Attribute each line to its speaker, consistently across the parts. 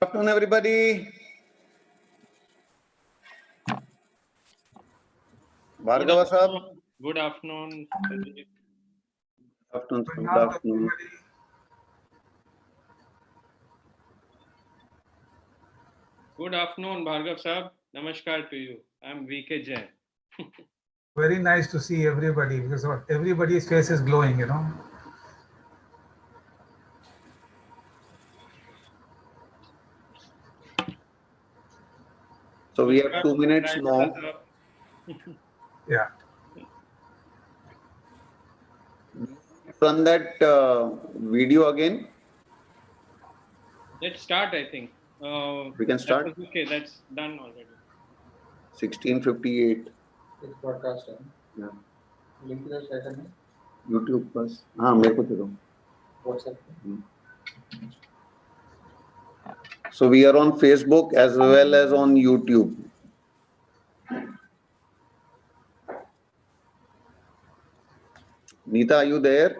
Speaker 1: Good afternoon, everybody. Bhargava sahab.
Speaker 2: Good afternoon.
Speaker 1: Good afternoon. Good afternoon.
Speaker 2: Good afternoon, Bhargav sahab. Namaskar to you. I'm VK Jain.
Speaker 3: Very nice to see everybody because everybody's face is glowing,
Speaker 1: So we have 2 minutes more.
Speaker 3: Yeah.
Speaker 1: Run that video again.
Speaker 2: Let's start, I think.
Speaker 1: We can start.
Speaker 2: Okay, that's done already.
Speaker 1: 16:58.
Speaker 4: It's broadcast.
Speaker 1: Yeah.
Speaker 4: Link to the session.
Speaker 1: YouTube बस हाँ मेरे को दे दो.
Speaker 4: WhatsApp.
Speaker 1: So we are on Facebook as well as on YouTube. Neeta, are you there?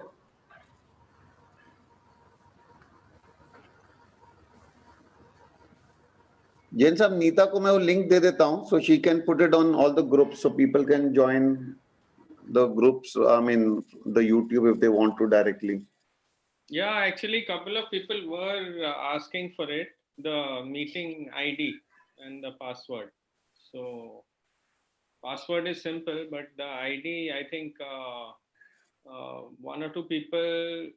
Speaker 1: Jain साहब नीता को मैं वो link दे देता हूँ so she can put it on all the groups so people can join the groups, I mean the YouTube if they want to directly.
Speaker 2: Yeah, actually, couple of people were asking for it, the meeting ID and the password. So password is simple, but the ID, I think one or two people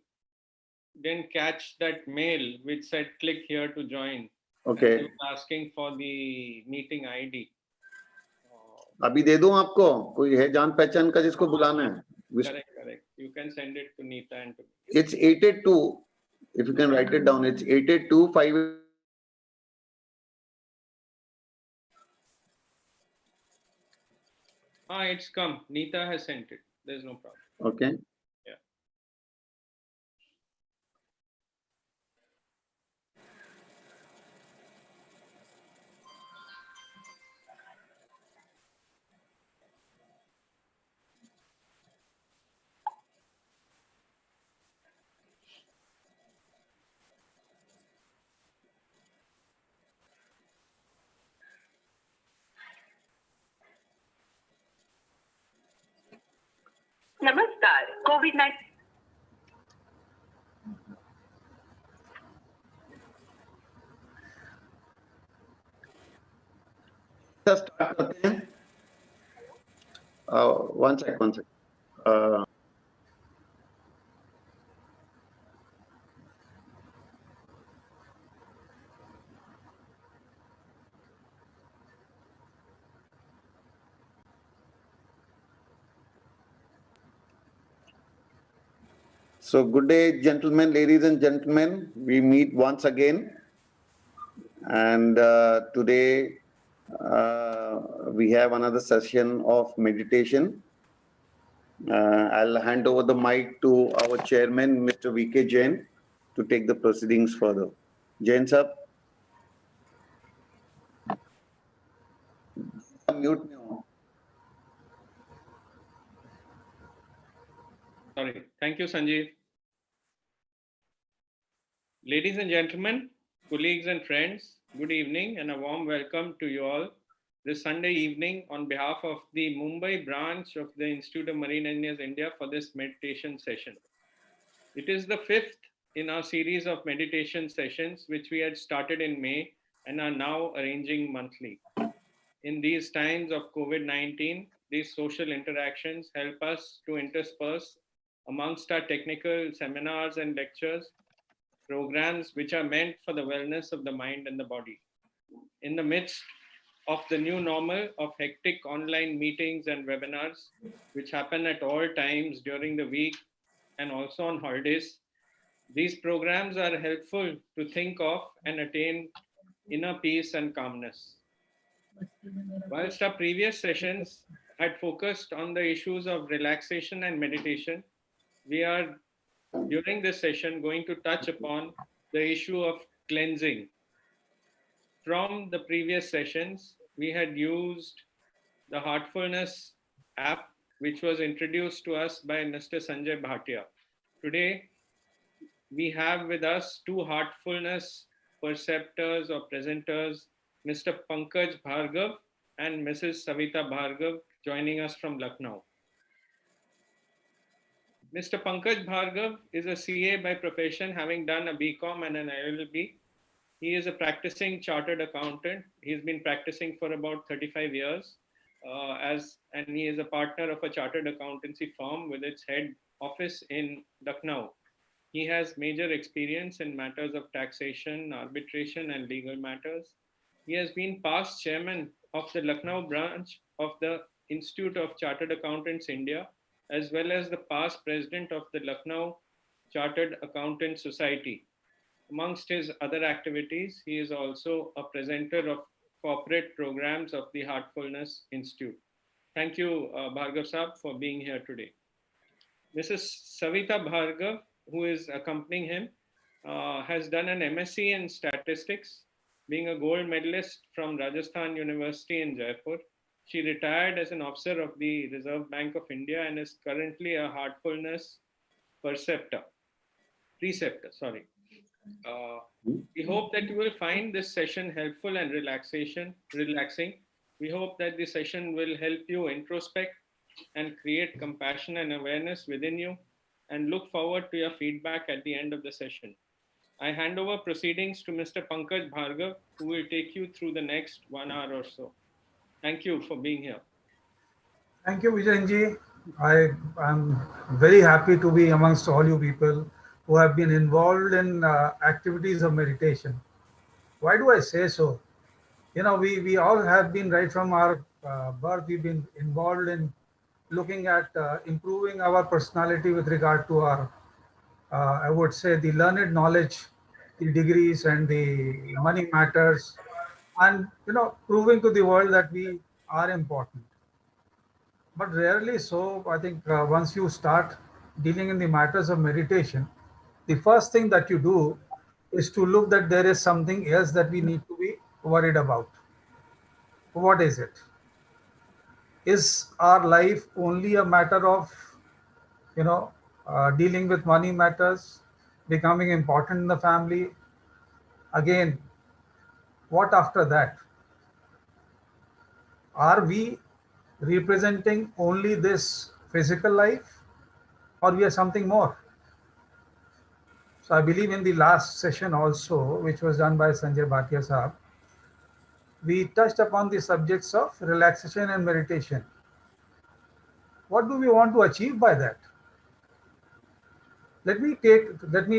Speaker 2: didn't catch that mail which said click here to join.
Speaker 1: Okay.
Speaker 2: They were asking for the meeting ID.
Speaker 1: अभी दे दूं आपको कोई है जान पहचान का जिसको बुलाना है.
Speaker 2: Correct. You can send it to Neeta and to me.
Speaker 1: It's 882. If you can write it down, it's 882-5.
Speaker 2: It's come. Neeta has sent it. There's no problem.
Speaker 1: Okay.
Speaker 2: Yeah.
Speaker 5: नमस्कार कोविड-19
Speaker 1: स्टार्ट करते हैं. One sec. So good day, gentlemen, ladies and gentlemen. We meet once again, and today we have another session of meditation. I'll hand over the mic to our chairman, Mr. VK Jain, to take the proceedings further. Jain sir. Mute me.
Speaker 2: Sorry. Thank you, Sanjeev. Ladies and gentlemen, colleagues and friends, good evening and a warm welcome to you all this Sunday evening on behalf of the Mumbai branch of the Institute of Marine Engineers India for this meditation session. It is the 5th in our series of meditation sessions which we had started in May and are now arranging monthly. In these times of COVID-19, these social interactions help us to intersperse amongst our technical seminars and lectures programs which are meant for the wellness of the mind and the body. In the midst of the new normal of hectic online meetings and webinars, which happen at all times during the week and also on holidays, these programs are helpful to think of and attain inner peace and calmness. Whilst our previous sessions had focused on the issues of relaxation and meditation, we are during this session going to touch upon the issue of cleansing. From the previous sessions, we had used the Heartfulness app, which was introduced to us by Mr. Sanjay Bhatia. Today, we have with us two Heartfulness perceptors or presenters, Mr. Pankaj Bhargav and Mrs. Savita Bhargav, joining us from Lucknow. Mr. Pankaj Bhargav is a CA by profession, having done a BCom and an LLB. He is a practicing chartered accountant. He's been practicing for about 35 years, and he is a partner of a chartered accountancy firm with its head office in Lucknow. He has major experience in matters of taxation, arbitration, and legal matters. He has been past chairman of the Lucknow branch of the Institute of Chartered Accountants India, as well as the past president of the Lucknow Chartered Accountant Society. Amongst his other activities, he is also a presenter of corporate programs of the Heartfulness Institute. Thank you, Bhargav Saab, for being here today. Mrs. Savita Bhargav, who is accompanying him, has done an MSc in statistics, being a gold medalist from Rajasthan University in Jaipur. She retired as an officer of the Reserve Bank of India and is currently a Heartfulness preceptor. We hope that you will find this session helpful and relaxing. We hope that the session will help you introspect and create compassion and awareness within you, and look forward to your feedback at the end of the session. I hand over proceedings to Mr. Pankaj Bhargav, who will take you through the next 1 hour or so. Thank you for being here.
Speaker 3: Thank you, Vijayanji. I am very happy to be amongst all you people who have been involved in activities of meditation. Why do I say so? You know, we all have been, right from our birth, we've been involved in looking at improving our personality with regard to our, I would say, the learned knowledge, the degrees and the money matters, and, you know, proving to the world that we are important. But rarely so. I think once you start dealing in the matters of meditation, the first thing that you do is to look that there is something else that we need to be worried about. What is it? Is our life only a matter of, you know, dealing with money matters, becoming important in the family? Again, what after that? Are we representing only this physical life, or we are something more? So I believe in the last session also, which was done by Sanjay Bhatia Saab, we touched upon the subjects of relaxation and meditation. What do we want to achieve by that? Let me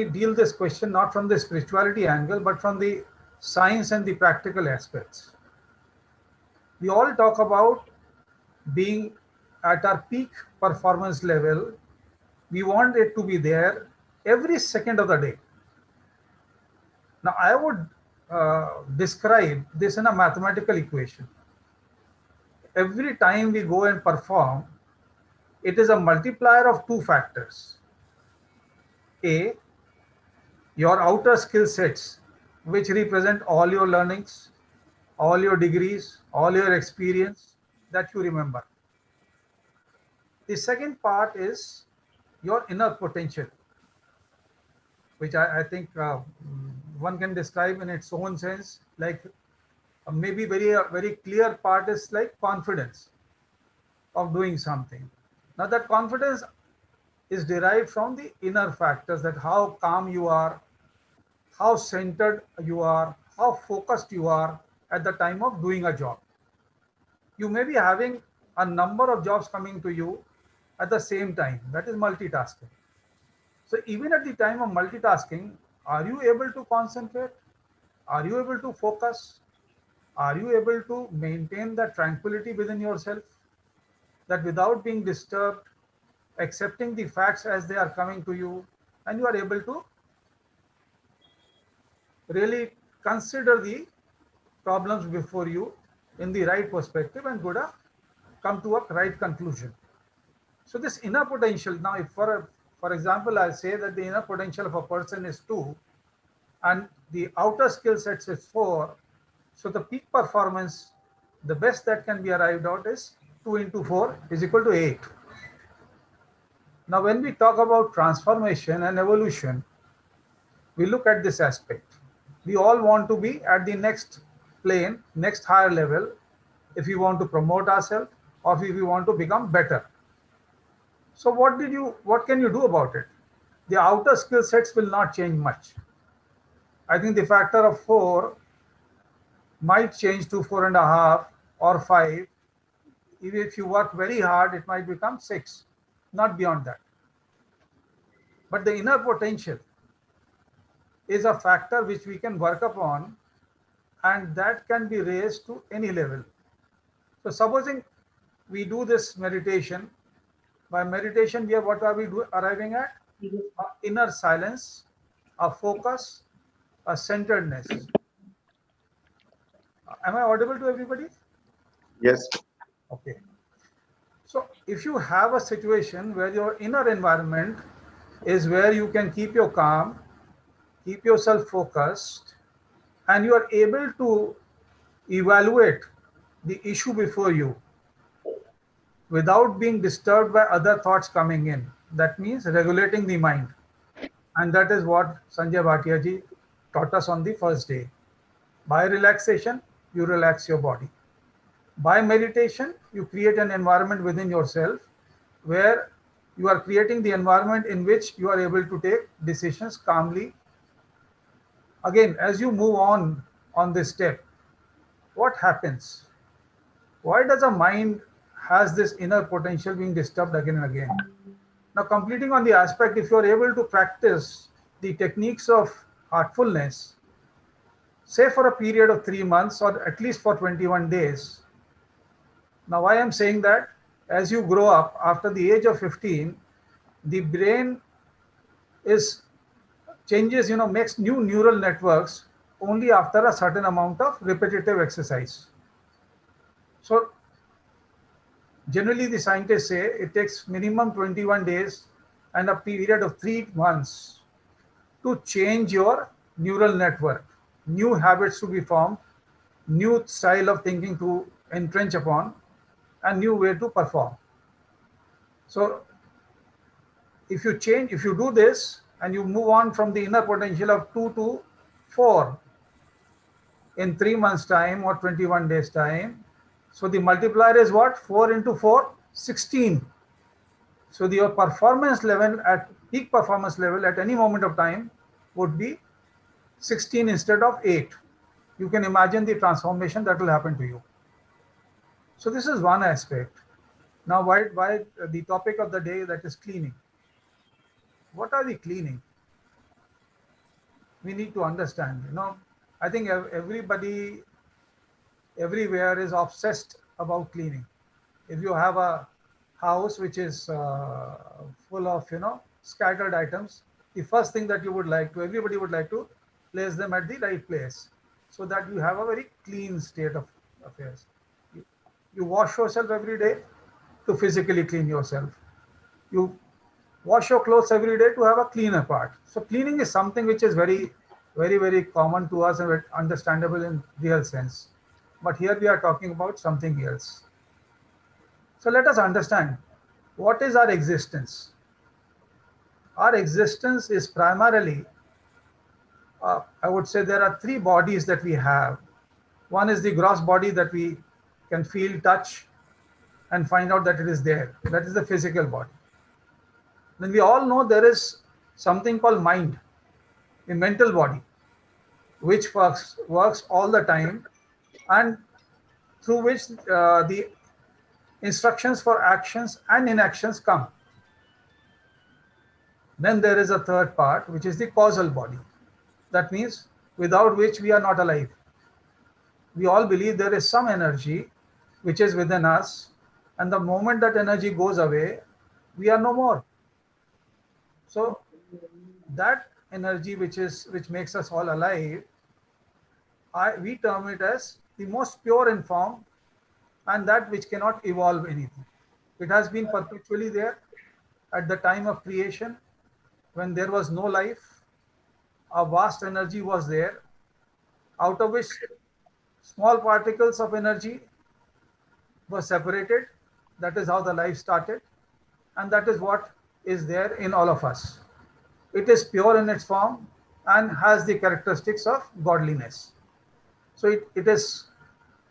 Speaker 3: deal this question not from the spirituality angle, but from the science and the practical aspects. We all talk about being at our peak performance level. We want it to be there every second of the day. Now, I would describe this in a mathematical equation. Every time we go and perform, it is a multiplier of two factors. A, your outer skill sets, which represent all your learnings, all your degrees, all your experience that you remember. The second part is your inner potential, which I think one can describe in its own sense, like maybe very clear part is like confidence of doing something. Now that confidence is derived from the inner factors, that how calm you are, how centered you are, how focused you are at the time of doing a job. You may be having a number of jobs coming to you at the same time. That is multitasking. So even at the time of multitasking, are you able to concentrate? Are you able to focus? Are you able to maintain that tranquility within yourself, that without being disturbed, accepting the facts as they are coming to you, and you are able to really consider the problems before you in the right perspective and come to a right conclusion? So this inner potential, now if for example, I say that the inner potential of a person is 2 and the outer skill sets is 4, so the peak performance, the best that can be arrived out is 2 into 4 is equal to 8. Now when we talk about transformation and evolution, we look at this aspect. We all want to be at the next plane, next higher level, if we want to promote ourselves or if we want to become better. So what can you do about it? The outer skill sets will not change much. I think the factor of 4 might change to 4.5 or 5. Even if you work very hard, it might become 6, not beyond that. But the inner potential is a factor which we can work upon, and that can be raised to any level. So supposing we do this meditation, by meditation, what are we arriving at? Inner silence, a focus, a centeredness. Am I audible to everybody?
Speaker 1: Yes.
Speaker 3: Okay. So if you have a situation where your inner environment is where you can keep your calm, keep yourself focused, and you are able to evaluate the issue before you without being disturbed by other thoughts coming in. That means regulating the mind. And that is what Sanjay Bhatia ji taught us on the first day. By relaxation, you relax your body. By meditation, you create an environment within yourself where you are creating the environment in which you are able to take decisions calmly. Again, as you move on this step, what happens? Why does a mind has this inner potential being disturbed again and again? Now, completing on the aspect, if you are able to practice the techniques of heartfulness, say for a period of 3 months or at least for 21 days. Now, why I'm saying that, as you grow up after the age of 15, the brain changes, makes new neural networks only after a certain amount of repetitive exercise. So generally the scientists say it takes minimum 21 days and a period of 3 months to change your neural network, new habits to be formed, new style of thinking to entrench upon, and new way to perform. So if you do this and you move on from the inner potential of 2 to 4 in 3 months time or 21 days time, so the multiplier is what? 4 into 4, 16. So your performance level at peak performance level at any moment of time would be 16 instead of 8. You can imagine the transformation that will happen to you. So this is one aspect. Now, why the topic of the day, that is cleaning. What are we cleaning? We need to understand. I think everybody everywhere is obsessed about cleaning. If you have a house which is full of scattered items, the first thing that everybody would like to place them at the right place, so that you have a very clean state of affairs. You wash yourself every day to physically clean yourself. You wash your clothes every day to have a cleaner part. So cleaning is something which is very, very, very common to us and very understandable in real sense. But here we are talking about something else. So let us understand, what is our existence? Our existence is primarily, I would say there are 3 bodies that we have. One is the gross body that we can feel, touch, and find out that it is there. That is the physical body. Then we all know there is something called mind, the mental body, which works all the time, and through which the instructions for actions and inactions come. Then there is a third part, which is the causal body. That means without which we are not alive. We all believe there is some energy which is within us, and the moment that energy goes away, we are no more. So that energy which makes us all alive, we term it as the most pure in form, and that which cannot evolve anything. It has been perpetually there. At the time of creation, when there was no life, a vast energy was there, out of which small particles of energy were separated. That is how the life started, and that is what is there in all of us. It is pure in its form. and has the characteristics of godliness. So it is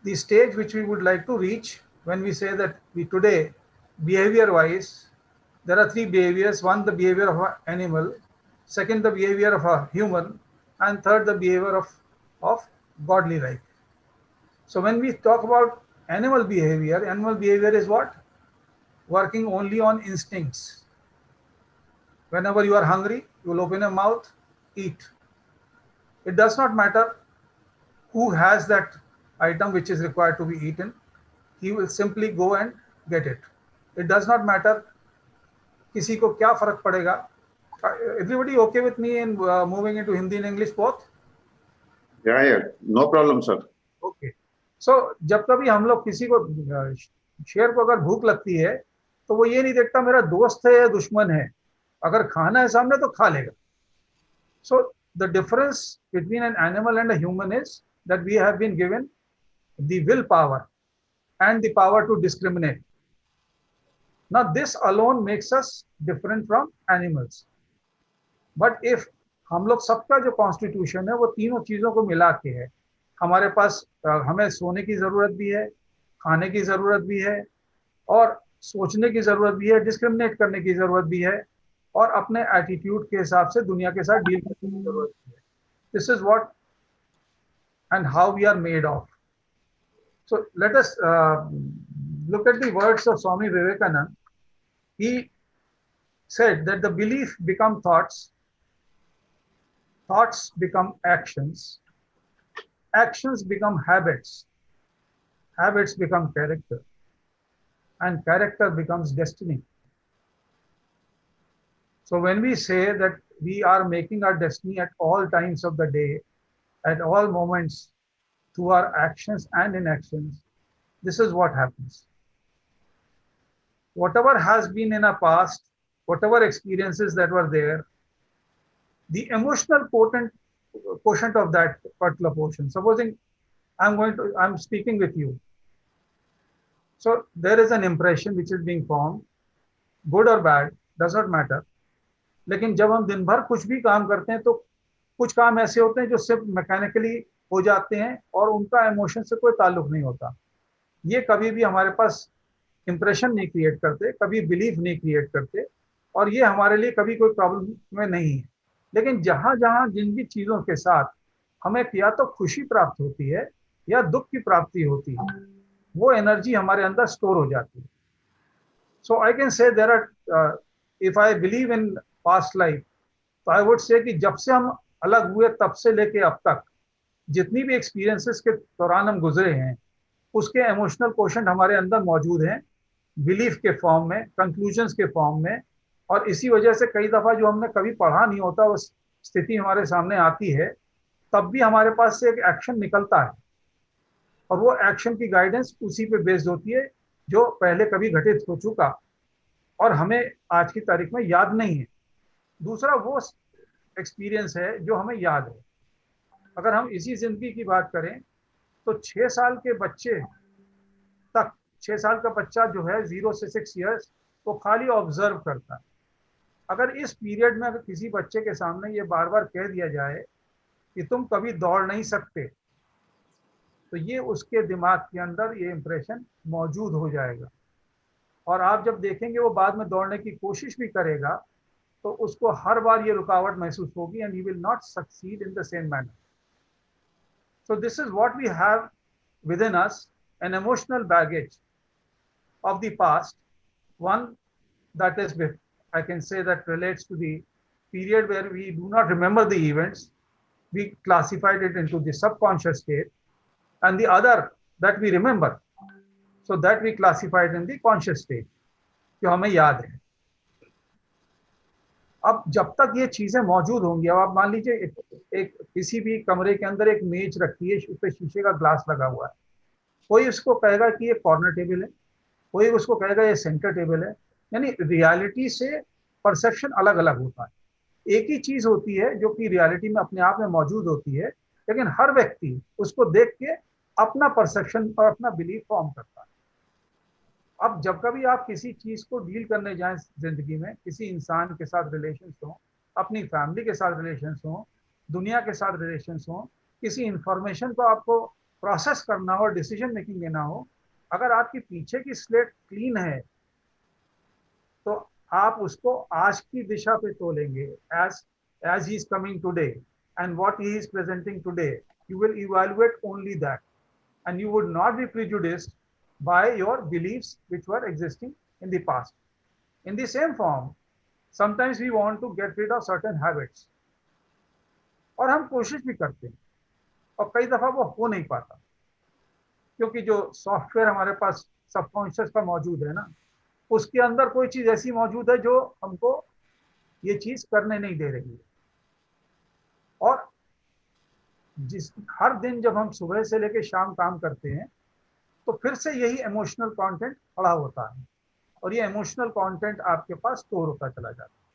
Speaker 3: the stage which we would like to reach when we say that we today, behavior wise, there are three behaviors. One, the behavior of an animal, second, the behavior of a human, and third, the behavior of godly life. So when we talk about animal behavior is what? Working only on instincts. Whenever you are hungry, you will open your mouth, eat. It does not matter who has that item which is required to be eaten. He will simply go and get it. It does not matter किसी को क्या फर्क पड़ेगा. Everybody okay with me in moving into Hindi and English both?
Speaker 1: Yeah, no problem, sir.
Speaker 3: Okay. So जब कभी हम लोग किसी को शेर को अगर भूख लगती है तो वो ये नहीं देखता मेरा दोस्त है या दुश्मन है. अगर खाना है सामने तो खा लेगा. So the difference between an animal and a human is that we have been given the willpower and the power to discriminate. Now this alone makes us different from animals. But if हम लोग सबका जो constitution है वो तीनों चीजों को मिला के है, हमारे पास हमें सोने की जरूरत भी है, खाने की जरूरत भी है, और सोचने की जरूरत भी है, डिस्क्रिमिनेट करने की जरूरत भी है, और अपने एटीट्यूड के हिसाब से दुनिया के साथ डील करने की जरूरत भी है. This is what and how we are made of. So let us look at the words of Swami Vivekananda. He said that the belief become thoughts, thoughts become actions, actions become habits, habits become character, and character becomes destiny. So when we say that we are making our destiny at all times of the day, at all moments, through our actions and inactions, this is what happens. Whatever has been in our past, whatever experiences that were there, the emotional quotient of that particular portion. Supposing I'm speaking with you. So there is an impression which is being formed, good or bad, does not matter. लेकिन जब हम दिन भर कुछ भी काम करते हैं तो कुछ काम ऐसे होते हैं जो सिर्फ मैकेनिकली हो जाते हैं और उनका इमोशन से कोई ताल्लुक नहीं होता. ये कभी भी हमारे पास इंप्रेशन नहीं क्रिएट करते, कभी बिलीफ नहीं क्रिएट करते, और ये हमारे लिए कभी कोई प्रॉब्लम में नहीं है. लेकिन जहां जहां जिन भी चीजों के साथ हमें या तो खुशी प्राप्त होती है या दुख की प्राप्ति होती है, वो एनर्जी हमारे अंदर स्टोर हो जाती है. So I can say there are, if I believe in past life, तो आई वुड से कि जब से हम अलग हुए तब से लेके अब तक जितनी भी एक्सपीरियंसेस के दौरान हम गुजरे हैं, उसके इमोशनल क्वोशंट हमारे अंदर मौजूद हैं, बिलीफ के फॉर्म में, कंक्लूजन्स के फॉर्म में. और इसी वजह से कई दफा जो हमने कभी पढ़ा नहीं होता वो स्थिति हमारे सामने आती है, तब भी हमारे पास से एक एक्शन निकलता है, और वो एक्शन की गाइडेंस उसी पे बेस्ड होती है जो पहले कभी घटित हो चुका और हमें आज की तारीख में याद नहीं है. दूसरा वो एक्सपीरियंस है जो हमें याद है. अगर हम इसी जिंदगी की बात करें तो 6 साल के बच्चे तक, 6 साल का बच्चा जो है 0 से 6 इयर्स, वो खाली ऑब्जर्व करता है. अगर इस पीरियड में अगर किसी बच्चे के सामने ये बार बार कह दिया जाए कि तुम कभी दौड़ नहीं सकते, तो ये उसके दिमाग के अंदर ये इंप्रेशन मौजूद हो जाएगा. और आप जब देखेंगे वो बाद में दौड़ने की कोशिश भी करेगा तो उसको हर बार ये रुकावट महसूस होगी, and he will not succeed in the same manner. So this is what we have within us, an emotional baggage of the past, one that is, I can say, that relates to the period where we do not remember the events, we classified it into the subconscious state, and the other that we remember, so that we classified in the conscious state, जो हमें याद है. अब जब तक ये चीजें मौजूद होंगी, अब आप मान लीजिए एक किसी भी कमरे के अंदर एक मेज रखी है, उस पर शीशे का ग्लास लगा हुआ है, कोई उसको कहेगा कि ये कॉर्नर टेबल है, कोई उसको कहेगा ये सेंटर टेबल है. यानी रियलिटी से परसेप्शन अलग अलग होता है. एक ही चीज होती है जो कि रियलिटी में अपने आप में मौजूद होती है, लेकिन हर व्यक्ति उसको देख के अपना परसेप्शन और अपना बिलीफ फॉर्म करता है. अब जब कभी आप किसी चीज को डील करने जाएं जिंदगी में, किसी इंसान के साथ रिलेशंस हो, अपनी फैमिली के साथ रिलेशंस हो, दुनिया के साथ रिलेशंस हो, किसी इंफॉर्मेशन को आपको प्रोसेस करना हो, डिसीजन मेकिंग लेना हो, अगर आपकी पीछे की स्लेट क्लीन है तो आप उसको आज की दिशा पे तोलेंगे. As he is coming today and what he is presenting today, you will evaluate only that and you would not be prejudiced by your beliefs which were existing in the past. In the same form, sometimes we want to get rid of certain habits, और हम कोशिश भी करते हैं और कई दफा वो हो नहीं पाता, क्योंकि जो सॉफ्टवेयर हमारे पास सबकॉन्शियस का मौजूद है ना, उसके अंदर कोई चीज ऐसी मौजूद है जो हमको ये चीज करने नहीं दे रही है. और हर दिन जब हम सुबह से लेकर शाम काम करते हैं तो फिर से यही इमोशनल कंटेंट खड़ा होता है और ये इमोशनल कंटेंट आपके पास स्टोर होता चला जाता है.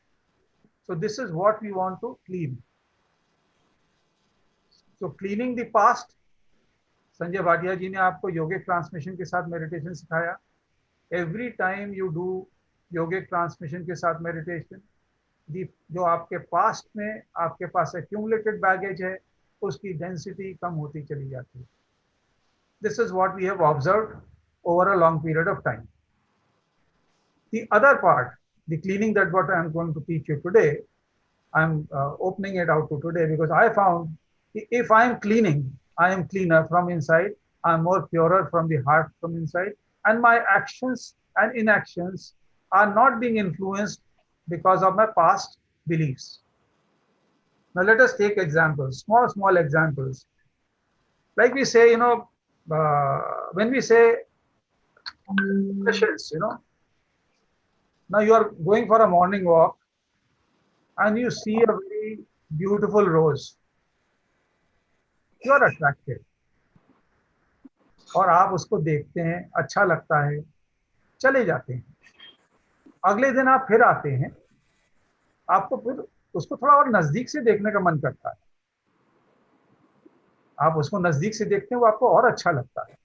Speaker 3: So this is what we want to clean. So cleaning the past, Sanjay Bhatia ji ने आपको योगिक ट्रांसमिशन के साथ मेडिटेशन सिखाया. Every time you do yogic transmission के साथ मेडिटेशन, जो आपके पास्ट में आपके पास एक्यूमुलेटेड बैगेज है उसकी डेंसिटी कम होती चली जाती है. This is what we have observed over a long period of time. The other part, the cleaning, that what I am going to teach you today, I am opening it out to today because I found if I am cleaning, I am cleaner from inside, I am more purer from the heart from inside, and my actions and inactions are not being influenced because of my past beliefs. Now let us take examples, small examples. Like we say, when we say impressions, now you are going for a morning walk and you see a very beautiful rose. You are attracted और आप उसको देखते हैं, अच्छा लगता है, चले जाते हैं. अगले दिन आप फिर आते हैं, आपको फिर उसको थोड़ा और नजदीक से देखने का मन करता है. आप उसको नजदीक से देखते हैं, वो आपको और अच्छा लगता है.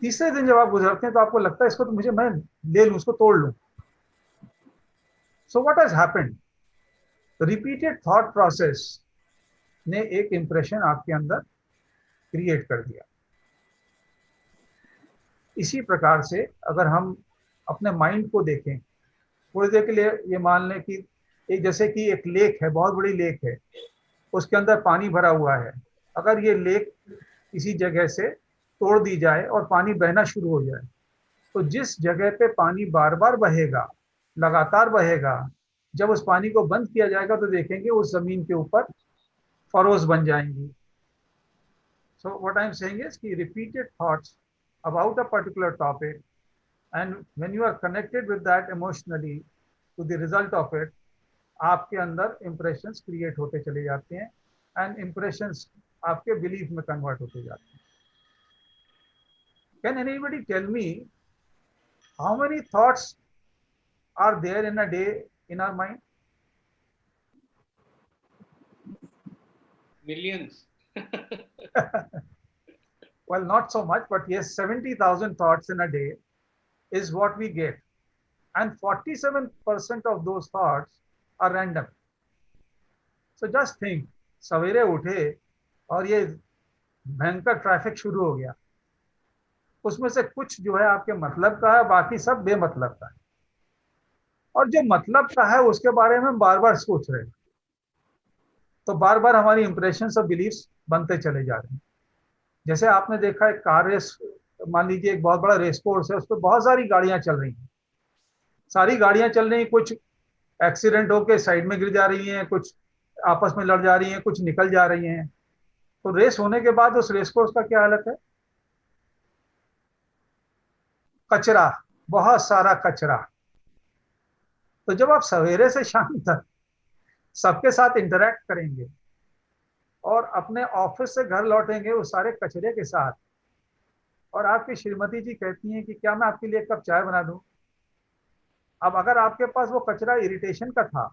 Speaker 3: तीसरे दिन जब आप गुजरते हैं तो आपको लगता है इसको तो मैं ले लूं, उसको तोड़ लूं. So what has happened? Repeated thought process ने एक इंप्रेशन आपके अंदर क्रिएट कर दिया. इसी प्रकार से अगर हम अपने माइंड को देखें थोड़ी देर के लिए, ये मान लें कि जैसे कि एक लेक है, बहुत बड़ी लेक है, उसके अंदर पानी भरा हुआ है. अगर ये लेक किसी जगह से तोड़ दी जाए और पानी बहना शुरू हो जाए तो जिस जगह पे पानी बार बार बहेगा, लगातार बहेगा, जब उस पानी को बंद किया जाएगा तो देखेंगे उस जमीन के ऊपर फरोज बन जाएंगी. So what I am saying is कि repeated thoughts about a particular topic and when you are connected with that emotionally to the result of it, आपके अंदर impressions create होते चले जाते हैं and impressions आपके belief में convert होते जाते हैं. Can anybody tell me how many thoughts are there in a day in our mind?
Speaker 2: Millions.
Speaker 3: Well, not so much, but yes, 70,000 thoughts in a day is what we get, and 47% of those thoughts are random. So just think, सवेरे उठे और ये भयंकर traffic शुरू हो गया, उसमें से कुछ जो है आपके मतलब का है, बाकी सब बेमतलब का है. और जो मतलब का है उसके बारे में बार बार सोच रहे हैं, तो बार बार हमारी इंप्रेशंस और बिलीफ्स बनते चले जा रहे हैं. जैसे आपने देखा एक कार रेस, मान लीजिए एक बहुत बड़ा रेस कोर्स है, उस पर बहुत सारी गाड़ियां चल रही हैं, सारी गाड़ियां चल रही हैं, कुछ एक्सीडेंट होके साइड में गिर जा रही हैं, कुछ आपस में लड़ जा रही हैं, कुछ निकल जा रही हैं. तो रेस होने के बाद उस रेस कोर्स का क्या हालत है? कचरा, बहुत सारा कचरा. तो जब आप सवेरे से शाम तक सबके साथ इंटरेक्ट करेंगे और अपने ऑफिस से घर लौटेंगे उस सारे कचरे के साथ, और आपकी श्रीमती जी कहती हैं कि क्या मैं आपके लिए एक कप चाय बना दूं? अब अगर आपके पास वो कचरा इरिटेशन का था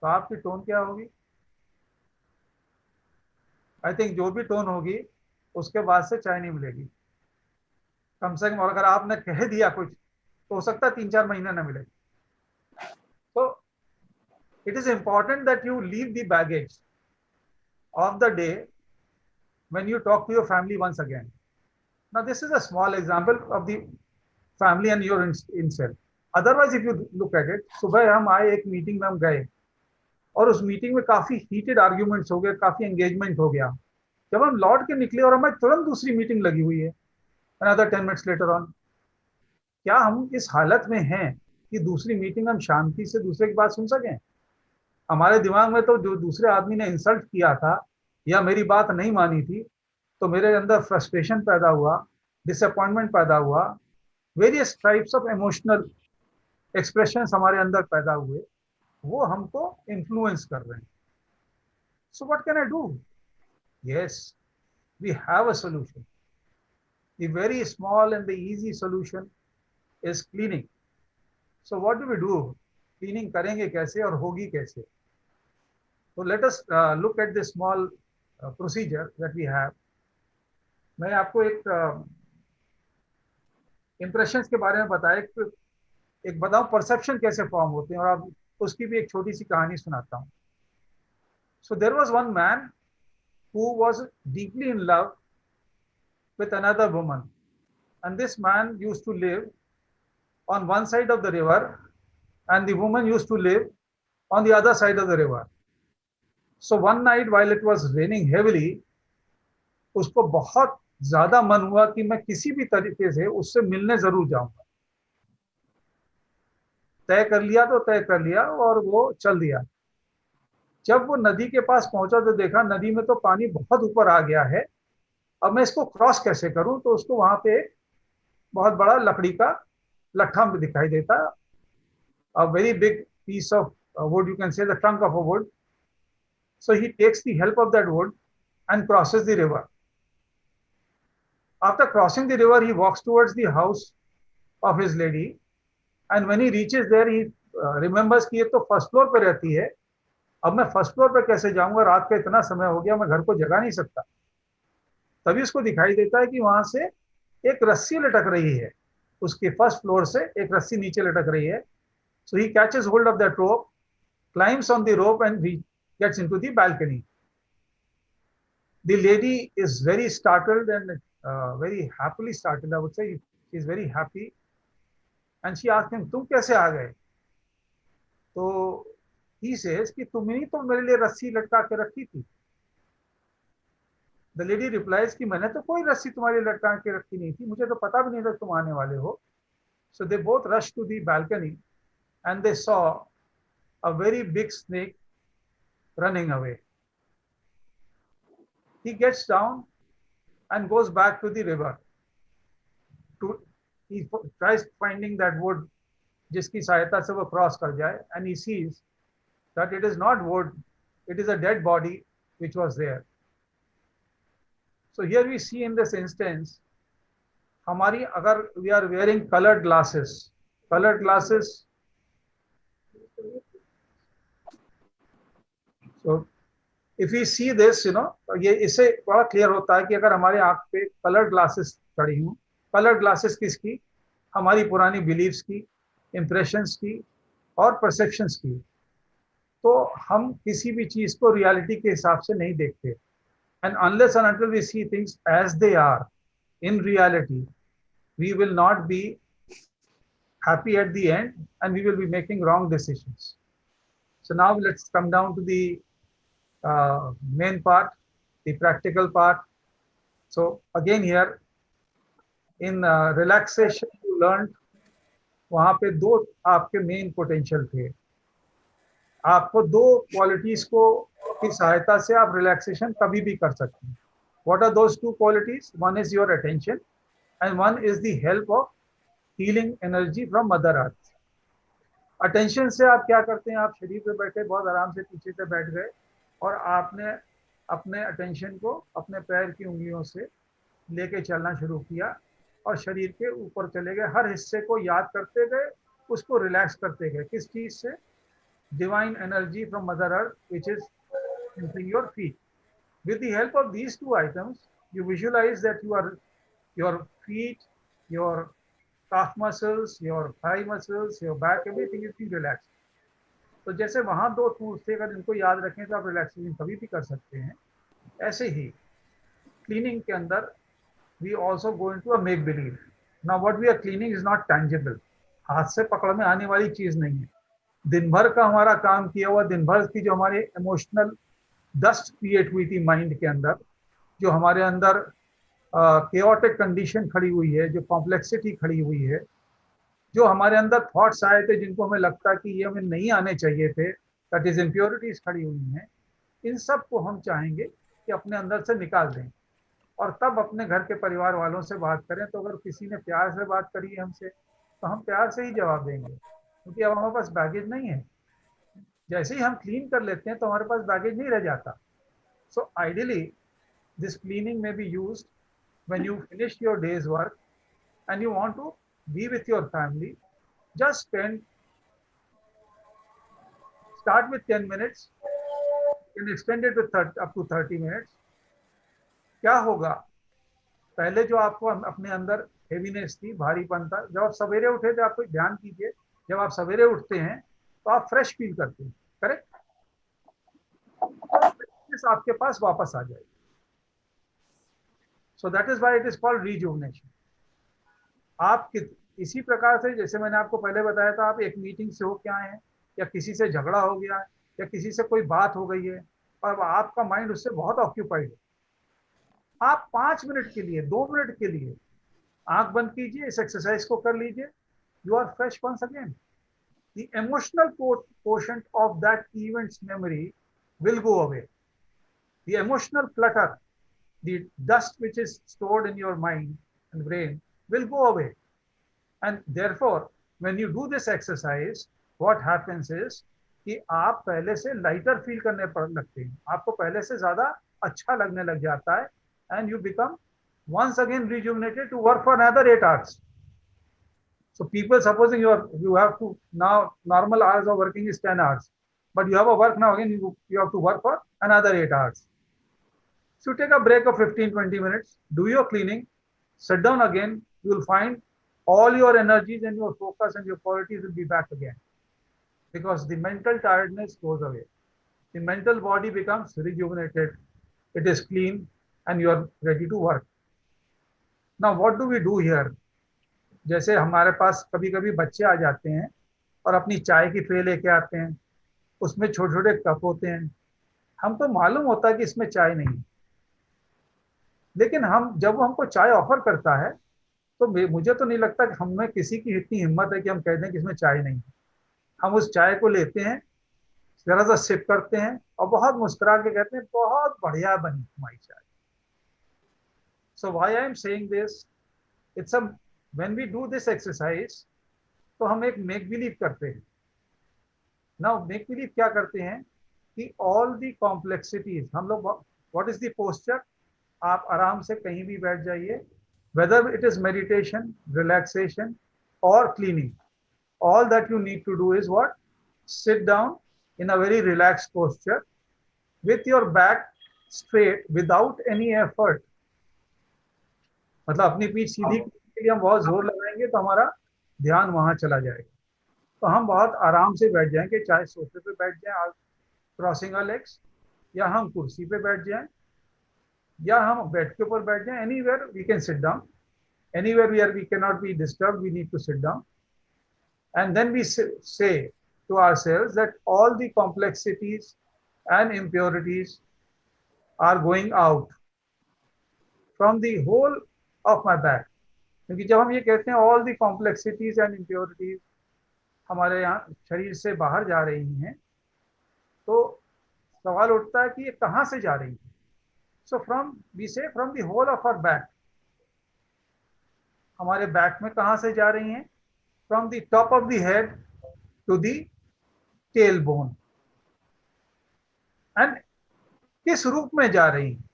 Speaker 3: तो आपकी टोन क्या होगी? आई थिंक जो भी टोन होगी उसके बाद से चाय नहीं मिलेगी कम से कम. और अगर आपने कह दिया कुछ तो हो सकता है 3-4 महीने न मिले. तो it is important that you leave the baggage of the day when you talk to your family once again. Now, this is a small example of the family and your self. Otherwise, if you look at it, सुबह हम आए, एक meeting में हम गए और उस meeting में काफी हीटेड आर्ग्यूमेंट्स हो गए, काफी एंगेजमेंट हो गया. जब हम लौट के निकले और हमें तुरंत दूसरी मीटिंग लगी हुई है, another 10 minutes later on, क्या हम इस हालत में हैं कि दूसरी मीटिंग हम शांति से दूसरे की बात सुन सकें? हमारे दिमाग में तो जो दूसरे आदमी ने इंसल्ट किया था या मेरी बात नहीं मानी थी, तो मेरे अंदर फ्रस्ट्रेशन पैदा हुआ, डिसअपॉइंटमेंट पैदा हुआ, various types of emotional expressions हमारे अंदर पैदा हुए, वो हमको इन्फ्लुएंस कर रहे हैं. So what can I do? Yes, we have a solution. The very small and the easy solution is cleaning. So what do we do? Cleaning करेंगे कैसे और होगी कैसे? तो let us look at this small procedure that we have. मैं आपको एक impressions के बारे में बताया, एक बताऊं परसेप्शन कैसे फॉर्म होते हैं, और आप उसकी भी एक छोटी सी कहानी सुनाता हूँ. So there was one man who was deeply in love with another woman, and this man used to live on one side of the river and the woman used to live on the other side of the river. So one night while it was raining heavily, उसको बहुत ज्यादा मन हुआ कि मैं किसी भी तरीके से उससे मिलने जरूर जाऊंगा. तय कर लिया तो तय कर लिया और वो चल दिया. जब वो नदी के पास पहुंचा तो देखा नदी में तो पानी बहुत ऊपर आ गया है. अब मैं इसको क्रॉस कैसे करूं? तो उसको वहां पे बहुत बड़ा लकड़ी का लट्ठा में दिखाई देता, a very big piece of wood, you can say the trunk of a wood. So he takes the help of that wood and crosses the river. After crossing the river, he walks towards the house of his lady, and when he reaches there, he remembers कि ये तो first floor पे रहती है. अब मैं first floor पे कैसे जाऊंगा? रात का इतना समय हो गया, मैं घर को जगा नहीं सकता. तभी उसको दिखाई देता है कि वहां से एक रस्सी लटक रही है, उसके फर्स्ट फ्लोर से एक रस्सी नीचे लटक रही है. So he catches hold of that rope, climbs on the rope and he gets into the balcony. The lady is very startled and very happily startled, I would say. She is very happy and she asks him, तुम कैसे आ गए? तो he says कि तुमने तो मेरे लिए रस्सी लटका के रखी थी. The lady replies कि मैंने तो कोई रस्सी तुम्हारी लटका के रखी नहीं थी, मुझे तो पता भी नहीं था तुम आने वाले हो. So they both rushed to the balcony and they saw a very big snake running away. He gets down and goes back to the river. He tries finding that wood जिसकी सहायता से वो क्रॉस कर जाए, and he sees that it is not wood, it is a dead body which was there. So here we see in this instance, हमारी अगर we are wearing colored glasses, so if we see this, ये इससे बड़ा clear होता है कि अगर हमारे आंख पे कलर्ड ग्लासेस चढ़ी हूँ, कलर्ड ग्लासेस किसकी? हमारी पुरानी बिलीव्स की, इंप्रेशंस की और परसेप्शंस की. तो हम किसी भी चीज को रियलिटी के हिसाब से नहीं देखते. And unless and until we see things as they are in reality, we will not be happy at the end and we will be making wrong decisions. So now let's come down to the main part, the practical part. So again here in relaxation you learned, वहाँ पे दो आपके main potential थे. आपको दो qualities को की सहायता से आप रिलैक्सेशन कभी भी कर सकते हैं. What are those two qualities? One is your attention and one is the help of healing energy from Mother Earth. Attention से आप क्या करते हैं? आप शरीर पे बैठे बहुत आराम से पीछे से बैठ गए और आपने अपने अटेंशन को अपने पैर की उंगलियों से लेके चलना शुरू किया और शरीर के ऊपर चले गए. हर हिस्से को याद करते गए, उसको रिलैक्स करते गए. किस चीज से? Divine energy from Mother Earth, which is in your feet. With the help of these two items, you visualize that your feet, your calf muscles, your thigh muscles, your back, everything is being relaxed. तो जैसे वहाँ 2 tools थे, अगर इनको याद रखें तो आप रिलैक्सेशन कभी भी कर सकते हैं। ऐसे ही क्लीनिंग के अंदर we also go into a make believe. Now what we are cleaning is not tangible. हाथ से पकड़ में आने वाली चीज नहीं है। दिन भर का हमारा काम किया हुआ, दिन भर की जो हमारे इमोशनल डस्ट क्रिएट हुई थी माइंड के अंदर, जो हमारे अंदर केओटिक कंडीशन खड़ी हुई है, जो कॉम्प्लेक्सिटी खड़ी हुई है, जो हमारे अंदर थॉट्स आए थे जिनको हमें लगता कि ये हमें नहीं आने चाहिए थे, दैट इज इम्प्योरिटीज खड़ी हुई हैं, इन सब को हम चाहेंगे कि अपने अंदर से निकाल दें और तब अपने घर के परिवार वालों से बात करें। तो अगर किसी ने प्यार से बात करी है हमसे तो हम प्यार से ही जवाब देंगे, क्योंकि अब हमारे पास बैगेज नहीं है। जैसे ही हम क्लीन कर लेते हैं तो हमारे पास बैगेज नहीं रह जाता। सो आइडियली दिस क्लीनिंग में be used when you finish your days work and you want to be with your family, just start with 10 minutes and extend it with up to 30 minutes. क्या होगा, पहले जो आपको अपने अंदर heaviness थी, भारीपन था, जब आप सवेरे उठे थे, आप ध्यान कीजिए, जब आप सवेरे उठते हैं तो आप फ्रेश फील करते हैं, करेक्ट? तो आपके पास वापस आ जाएगी। So that is why it is called rejuvenation. आप इसी प्रकार से, जैसे मैंने आपको पहले बताया था, आप एक मीटिंग से होके आए हैं या किसी से झगड़ा हो गया है या किसी से कोई बात हो गई है और आपका माइंड उससे बहुत ऑक्यूपाइड है, आप 5 मिनट के लिए, 2 मिनट के लिए आंख बंद कीजिए, इस एक्सरसाइज को कर लीजिए, you are fresh once again. The emotional quotient of that event's memory will go away. The emotional clutter, the dust which is stored in your mind and brain will go away. And therefore, when you do this exercise, what happens is कि आप पहले से lighter feel करने पर लगते हैं, आपको पहले से ज्यादा अच्छा लगने लग जाता है, and you become once again rejuvenated to work for another 8 hours. So people, supposing you have to, now normal hours of working is 10 hours, but you have a work now again, you have to work for another 8 hours. So take a break of 15-20 minutes, do your cleaning, sit down again, you will find all your energies and your focus and your qualities will be back again, because the mental tiredness goes away. The mental body becomes rejuvenated, it is clean, and you are ready to work. Now what do we do here? जैसे हमारे पास कभी कभी बच्चे आ जाते हैं और अपनी चाय की ट्रे लेके आते हैं, उसमें छोटे छोटे कप होते हैं, हमको मालूम होता है कि इसमें चाय नहीं है, लेकिन हम जब वो हमको चाय ऑफर करता है तो मुझे तो नहीं लगता कि हमें किसी की इतनी हिम्मत है कि हम कह दें कि इसमें चाय नहीं है। हम उस चाय को लेते हैं, जरा सा सिप करते हैं और बहुत मुस्कुरा के कहते हैं बहुत बढ़िया बनी तुम्हारी चाय। So why I am saying this, it's a when we do this exercise, तो हम एक मेक बिलीव करते हैं। नाउ मेक बिलीव क्या करते हैं कि ऑल दी कॉम्प्लेक्सिटीज, हम लोग, व्हाट इज द पोस्चर, आप आराम से कहीं भी बैठ जाइए, whether it is meditation, relaxation or cleaning, all that you need to do is what? Sit down in a very relaxed posture with your back straight without any effort. मतलब अपनी पीठ सीधी करने के लिए हम बहुत जोर लगाएंगे तो हमारा ध्यान वहां चला जाएगा। तो हम बहुत आराम से बैठ जाएंगे, चाहे सोफे पे बैठ जाएं क्रॉसिंग आवर लेग्स, या हम कुर्सी पे बैठ जाएं, या हम बेड के ऊपर बैठ जाएं, anywhere we can sit down, anywhere where we cannot be disturbed we need to sit down, and then we say to ourselves that all the complexities and impurities are going out from the whole of my back. क्योंकि जब हम ये कहते हैं all the complexities and impurities हमारे यहाँ शरीर से बाहर जा रही हैं, तो सवाल उठता है कि ये कहाँ से जा रही है। So we say from the whole of our back, हमारे बैक में कहाँ से जा रही हैं? From the top of the head to the tailbone. And किस रूप में जा रही हैं?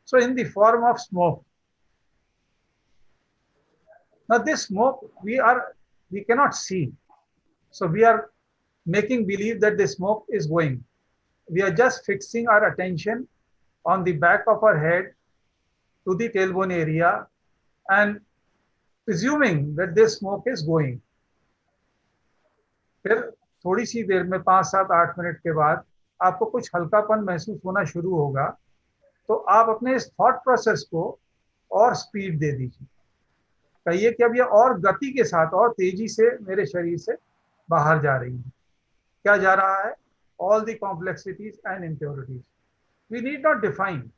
Speaker 3: So in the form of smoke. Now this smoke we cannot see. So we are making believe that the smoke is going. We are just fixing our attention on the back of our head to the tailbone area and presuming that this smoke is going. फिर थोड़ी सी देर में 5, 7, 8 minute के बाद आपको कुछ हल्कापन महसूस होना शुरू होगा, तो आप अपने इस थॉट प्रोसेस को और स्पीड दे दीजिए। कहिए कि अब ये और गति के साथ और तेजी से मेरे शरीर से बाहर जा रही है। क्या जा रहा है? All the complexities and impurities. We need not define.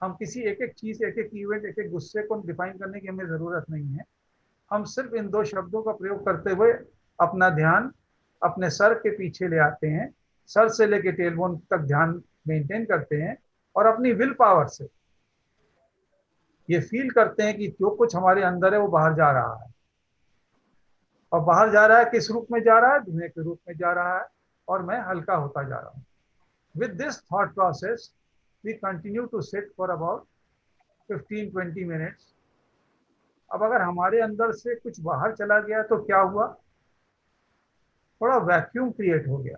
Speaker 3: हम किसी एक एक चीज, एक एक इवेंट, एक एक गुस्से को डिफाइन करने की हमें जरूरत नहीं है। हम सिर्फ इन 2 शब्दों का प्रयोग करते हुए अपना ध्यान अपने सर के पीछे ले आते हैं, सर से लेके टेलबोन तक ध्यान मेंटेन करते हैं, और अपनी विल पावर से ये फील करते हैं कि जो कुछ हमारे अंदर है वो बाहर जा रहा है। और बाहर जा रहा है किस रूप में जा रहा है? धुएं के रूप में जा रहा है, और मैं हल्का होता जा रहा हूँ। With this thought process we continue to sit for about 15-20 minutes. अब अगर हमारे अंदर से कुछ बाहर चला गया तो क्या हुआ? थोड़ा वैक्यूम क्रिएट हो गया।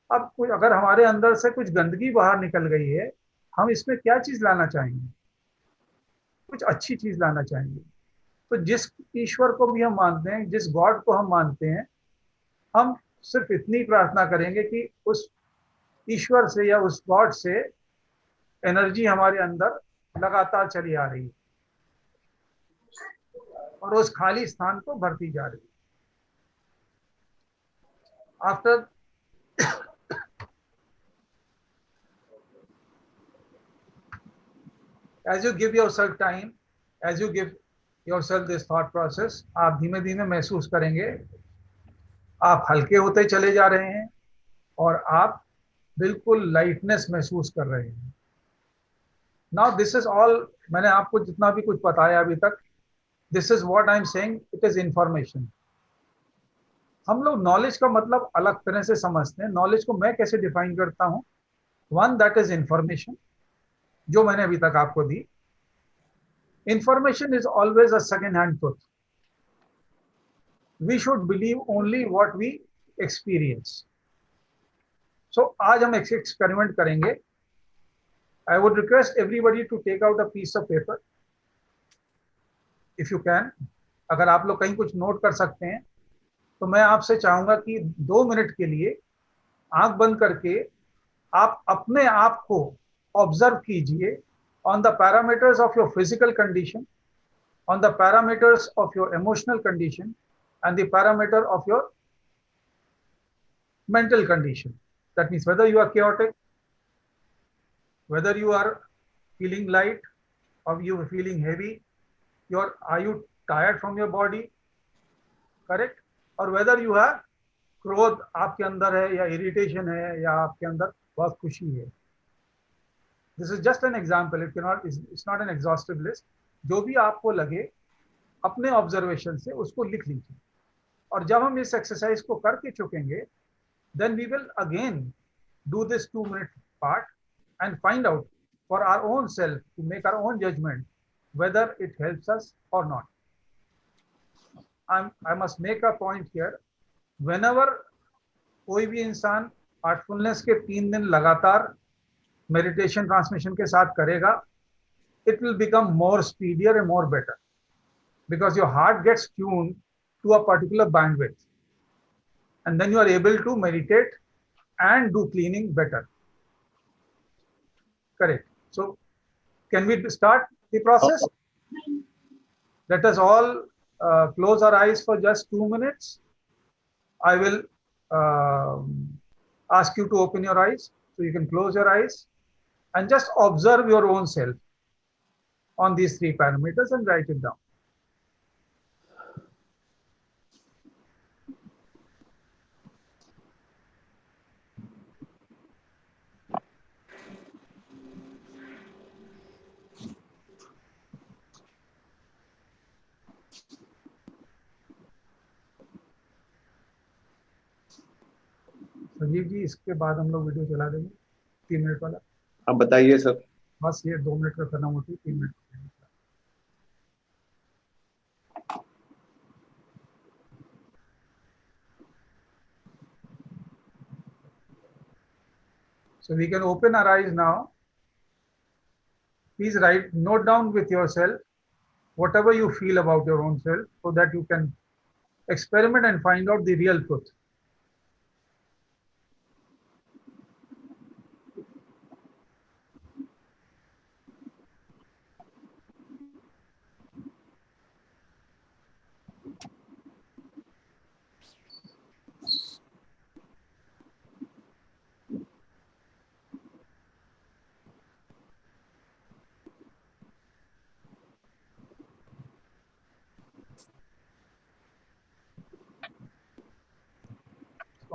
Speaker 3: अब कुछ अगर हमारे अंदर से कुछ गंदगी बाहर निकल गई है, हम इसमें क्या चीज लाना चाहेंगे? कुछ अच्छी चीज लाना चाहेंगे। तो जिस ईश्वर को भी हम मानते हैं, जिस गॉड को हम मानते हैं, हम सिर्फ इतनी प्रार्थना करेंगे कि उस ईश्वर से या उस गॉड से एनर्जी हमारे अंदर लगातार चली आ रही है और उस खाली स्थान को भरती जा रही है। After as you give yourself time, as you give yourself this thought process, आप धीमे धीमे महसूस करेंगे आप हल्के होते चले जा रहे हैं और आप बिल्कुल लाइटनेस महसूस कर रहे हैं। नाउ दिस इज ऑल, मैंने आपको जितना भी कुछ बताया अभी तक, this is what I am saying, it is information. हम लोग नॉलेज का मतलब अलग तरह से समझते हैं। नॉलेज को मैं कैसे डिफाइन करता हूँ? वन, दैट इज इंफॉर्मेशन, जो मैंने अभी तक आपको दी। Information is always a second hand truth. We should believe only what we experience. So आज हम एक एक्सपेरिमेंट करेंगे। I would request everybody to take out a piece of paper if you can. अगर आप लोग कहीं कुछ नोट कर सकते हैं तो मैं आपसे चाहूंगा कि 2 मिनट के लिए आंख बंद करके आप अपने आप को ऑब्जर्व कीजिए on the parameters of your physical condition, on the parameters of your emotional condition, and the parameter of your mental condition. That means whether you are chaotic, whether you are feeling light or you are feeling heavy, are you tired from your body, correct? और whether you have क्रोध आपके अंदर है या irritation है या आपके अंदर बहुत खुशी है। This is just an example. It's not an exhaustive list. जो भी आपको लगे अपने ऑब्जर्वेशन से उसको लिख लीजिए। और जब हम इस एक्सरसाइज को करके चुकेंगे, then we will again do this 2-minute part and find out for our own self to make our own judgment whether it helps us or not. I must make a point here. Whenever कोई भी इंसान Heartfulness के 3 दिन लगातार meditation transmission के साथ करेगा, it will become more speedier and more better because your heart gets tuned to a particular bandwidth, and then you are able to meditate and do cleaning better. Correct. So can we start the process? Let us all close our eyes for just 2 minutes. I will ask you to open your eyes, so you can close your eyes and just observe your own self on these 3 parameters and write it down. Sanjeev ji, इसके बाद हम लोग video चला देंगे 3 minute वाला।
Speaker 1: आप बताइए sir.
Speaker 3: बस ये 2 मिनट का करना होती है, 3 minute. So we can open our eyes now. Please note down with yourself whatever you feel about your own self so that you can experiment and find out the real truth.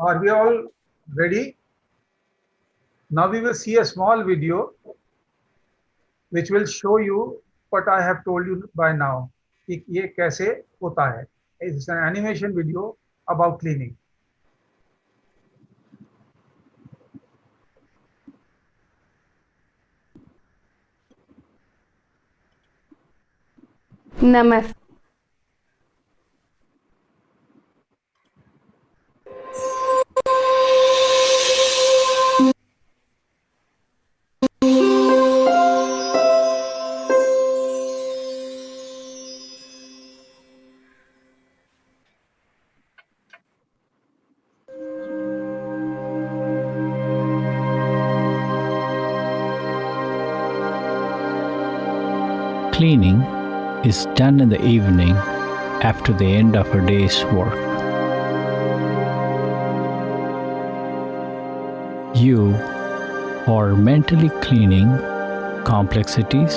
Speaker 3: Are we all ready? Now we will see a small video which will show you what I have told you by now. कि ये कैसे होता है. It's an animation video about cleaning.
Speaker 6: नमस्ते.
Speaker 7: Cleaning is done in the evening after the end of a day's work. You are mentally cleaning complexities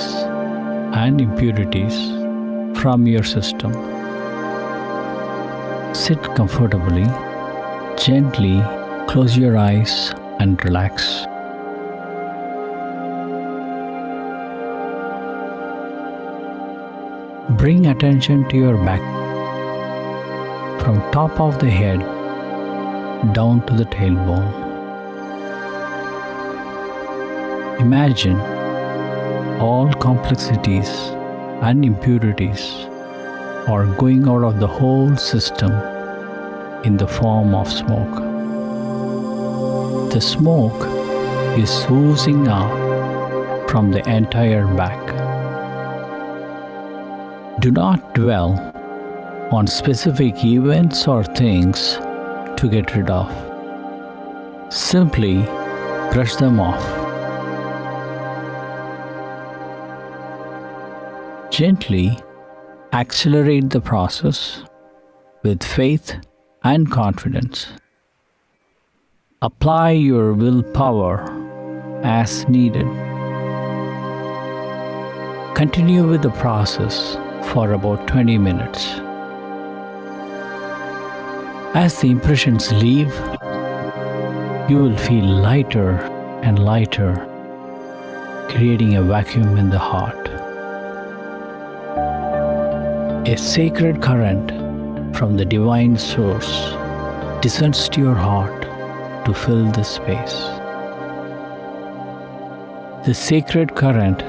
Speaker 7: and impurities from your system. Sit comfortably, gently close your eyes and relax. Bring attention to your back, from top of the head down to the tailbone. Imagine all complexities and impurities are going out of the whole system in the form of smoke. The smoke is oozing out from the entire back. Do not dwell on specific events or things to get rid of. Simply brush them off. Gently accelerate the process with faith and confidence. Apply your willpower as needed. Continue with the process for about 20 minutes. As the impressions leave, you will feel lighter and lighter, creating a vacuum in the heart. A sacred current from the divine source descends to your heart to fill this space. The sacred current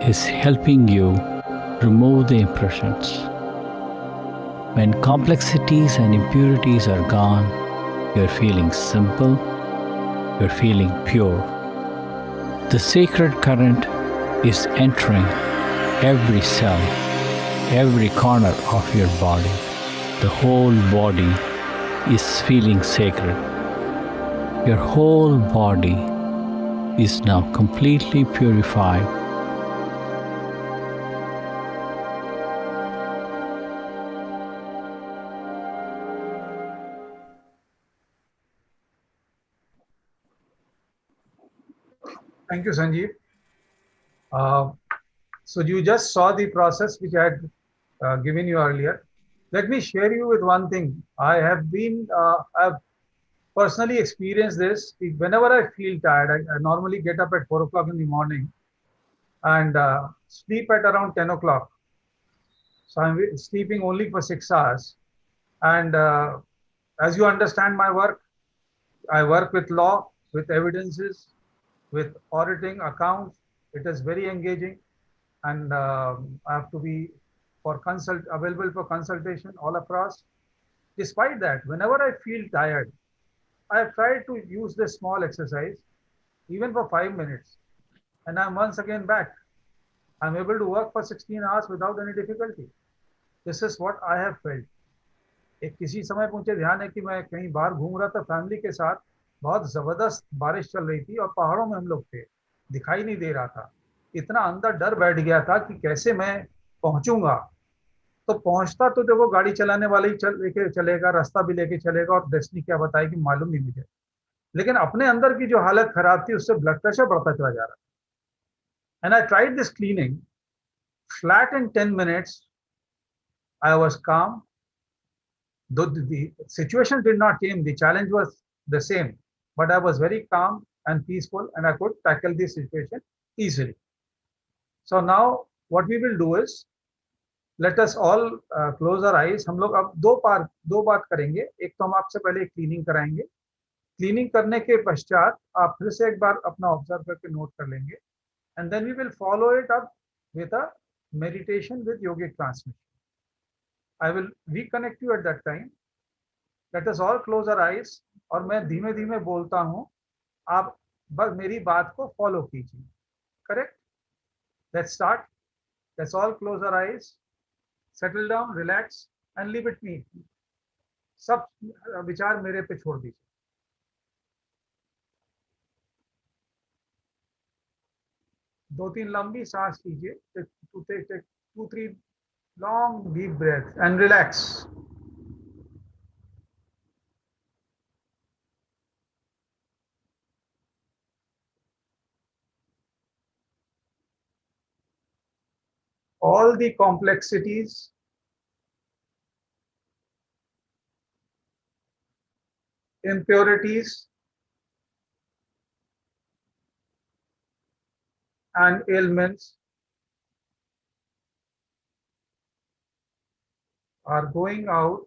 Speaker 7: is helping you remove the impressions. When complexities and impurities are gone, you're feeling simple, you're feeling pure. The sacred current is entering every cell, every corner of your body. The whole body is feeling sacred. Your whole body is now completely purified.
Speaker 3: Thank you, Sanjeev. So you just saw the process which I had given you earlier. Let me share you with one thing. I've personally experienced this. Whenever I feel tired, I normally get up at 4 o'clock in the morning and sleep at around 10 o'clock. So I'm sleeping only for 6 hours. And as you understand my work, I work with law, with evidences, with auditing accounts. It is very engaging, and I have to be available for consultation all across. Despite that, whenever I feel tired, I have tried to use this small exercise, even for 5 minutes, and I'm once again back. I'm able to work for 16 hours without any difficulty. This is what I have felt. एक किसी समय मुझे ध्यान है कि मैं कहीं बाहर घूम रहा था फैमिली के साथ, बहुत जबरदस्त बारिश चल रही थी और पहाड़ों में हम लोग थे, दिखाई नहीं दे रहा था। इतना अंदर डर बैठ गया था कि कैसे मैं पहुंचूंगा। तो पहुंचता तो देखो गाड़ी चलाने वाले ही लेके चलेगा, रास्ता भी लेके चलेगा, और डेस्टिनी क्या बताएगी मालूम नहीं मुझे। लेकिन अपने अंदर की जो हालत खराब थी उससे ब्लड प्रेशर बढ़ता चला जा रहा था। And I tried this cleaning flat in 10 minutes. I was calm. Though the situation did not change, the challenge was the same, but I was very calm and peaceful, and I could tackle the situation easily. So now what we will do is, let us all close our eyes. हम लोग अब दो बात करेंगे। एक तो हम आपसे पहले क्लीनिंग कराएंगे, क्लीनिंग करने के पश्चात आप फिर से एक बार अपना ऑब्जर्व करके नोट कर लेंगे, and then we will follow it up with a meditation with yogic transmission. I will reconnect you at that time. Let us all close our eyes, और मैं धीमे धीमे बोलता हूँ, आप बस मेरी बात को फॉलो कीजिए। Correct? Let's start. Let's all close our eyes, settle down, relax and leave it me. सब विचार मेरे पे छोड़ दीजिए। दो तीन लंबी सांस लीजिए। Take 2-3 long deep breath and relax. All the complexities, impurities, and ailments are going out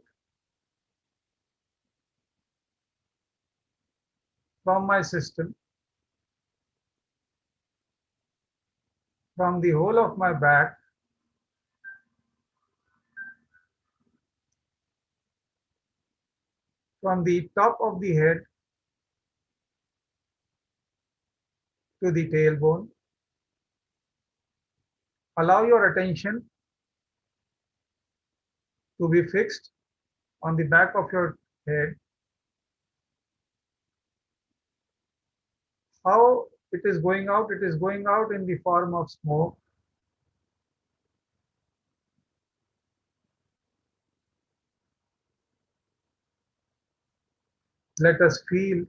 Speaker 3: from my system, from the whole of my back, from the top of the head to the tailbone. Allow your attention to be fixed on the back of your head. How it is going out? It is going out in the form of smoke. Let us feel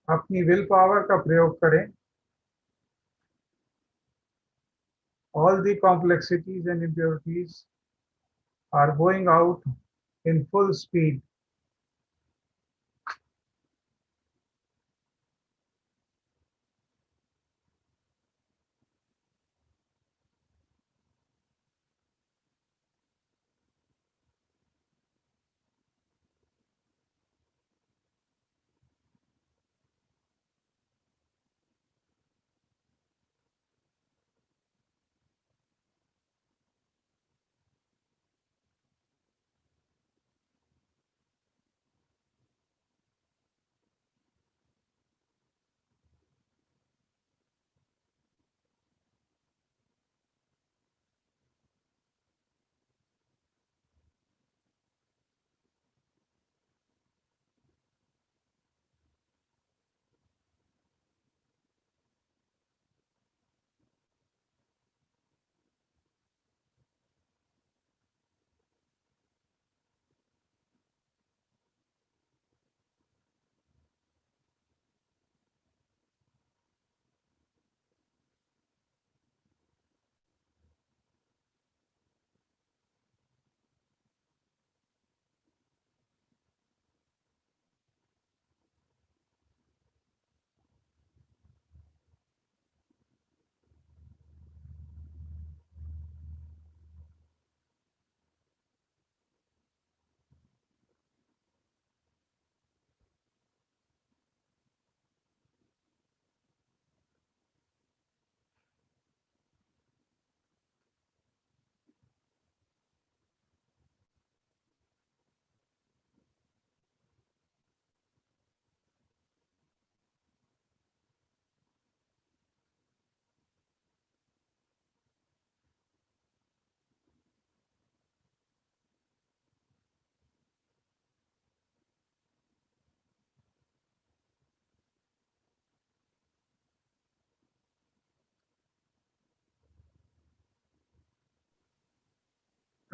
Speaker 3: अपनी will power का प्रयोग करें। All the complexities and impurities are going out in full speed.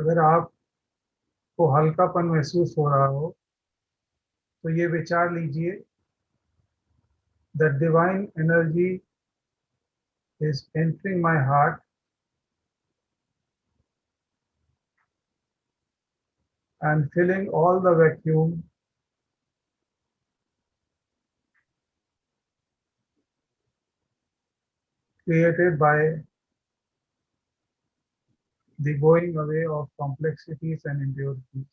Speaker 3: अगर आपको हल्कापन महसूस हो रहा हो तो ये विचार लीजिए, that divine energy is entering my heart and filling all the vacuum created by the going away of complexities and impurities.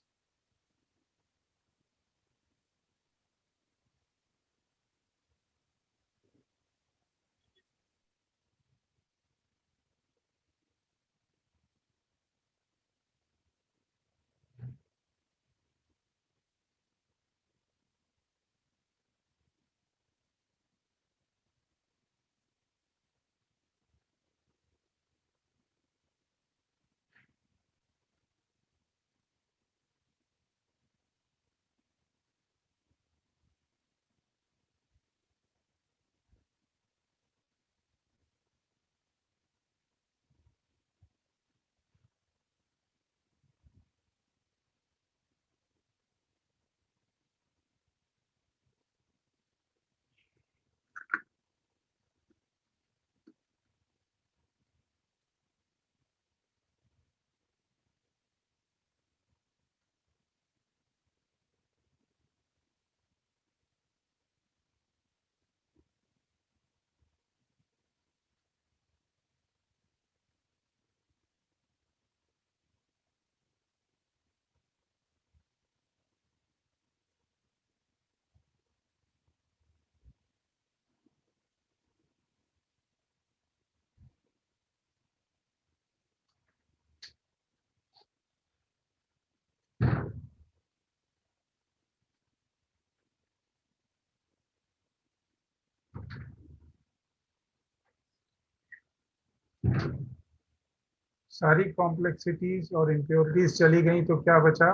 Speaker 3: सारी कॉम्प्लेक्सिटीज और इम्प्योरिटीज चली गई तो क्या बचा?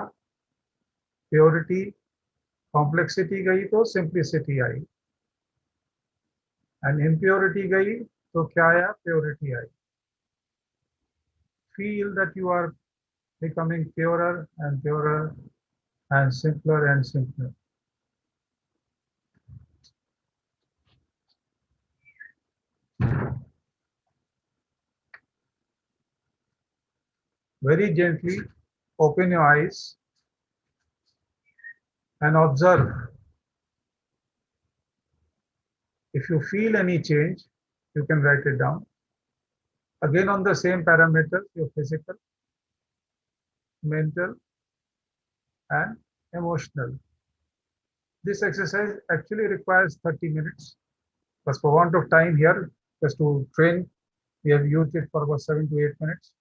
Speaker 3: प्योरिटी। कॉम्प्लेक्सिटी गई तो सिंप्लिसिटी आई, एंड इम्प्योरिटी गई तो क्या आया? प्योरिटी आई। Feel that you are becoming purer and purer and simpler and simpler. Very gently open your eyes and observe. If you feel any change, you can write it down. Again on the same parameters, your physical, mental, and emotional. This exercise actually requires 30 minutes, but for want of time here, just to train, we have used it for about 7 to 8 minutes.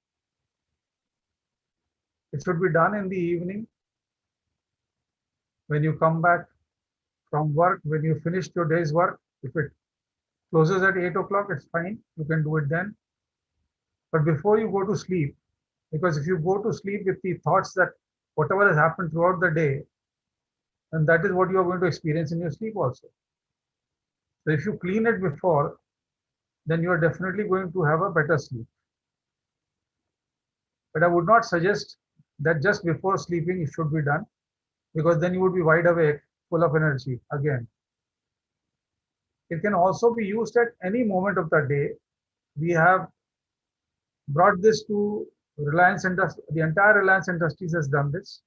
Speaker 3: It should be done in the evening when you come back from work, when you finished your day's work. If it closes at 8 o'clock, it's fine. You can do it then. But before you go to sleep, because if you go to sleep with the thoughts that whatever has happened throughout the day, and that is what you are going to experience in your sleep also. So if you clean it before, then you are definitely going to have a better sleep. But I would not suggest that just before sleeping it should be done, because then you would be wide awake, full of energy again. It can also be used at any moment of the day. We have brought this to Reliance Industries. The entire Reliance Industries has done this.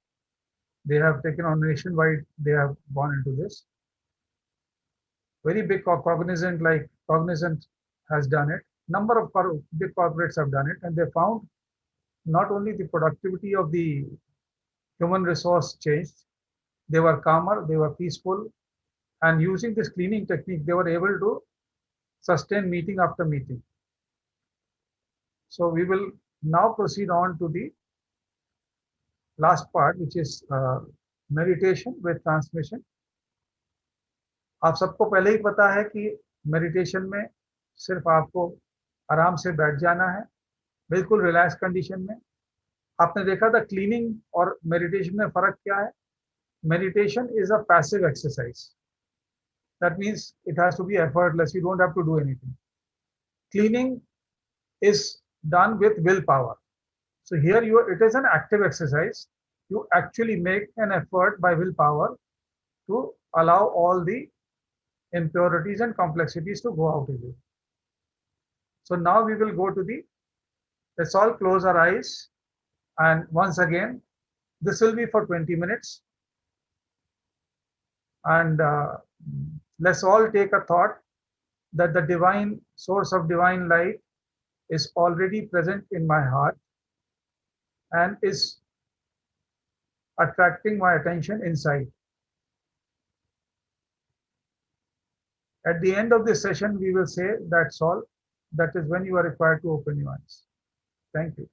Speaker 3: They have taken on nationwide, they have gone into this. Very big Cognizant, like Cognizant has done it. Number of big corporates have done it, and they found not only the productivity of the human resource changed, they were calmer, they were peaceful, and using this cleaning technique, they were able to sustain meeting after meeting. So we will now proceed on to the last part, which is meditation with transmission. आप सबको पहले ही पता है कि meditation में सिर्फ आपको आराम से बैठ जाना है, बिल्कुल रिलैक्स कंडीशन में. आपने देखा था क्लीनिंग और मेडिटेशन में फर्क क्या है? Meditation is a passive exercise. That means it has to be effortless. You don't have to do anything. Cleaning is done with willpower. So here it is an active exercise. You actually make an effort by willpower to allow all the impurities and complexities to go out of you. So now we will go to let's all close our eyes. And once again, this will be for 20 minutes. And let's all take a thought that the divine source of divine light is already present in my heart and is attracting my attention inside. At the end of this session, we will say that's all. That is when you are required to open your eyes. Thank you.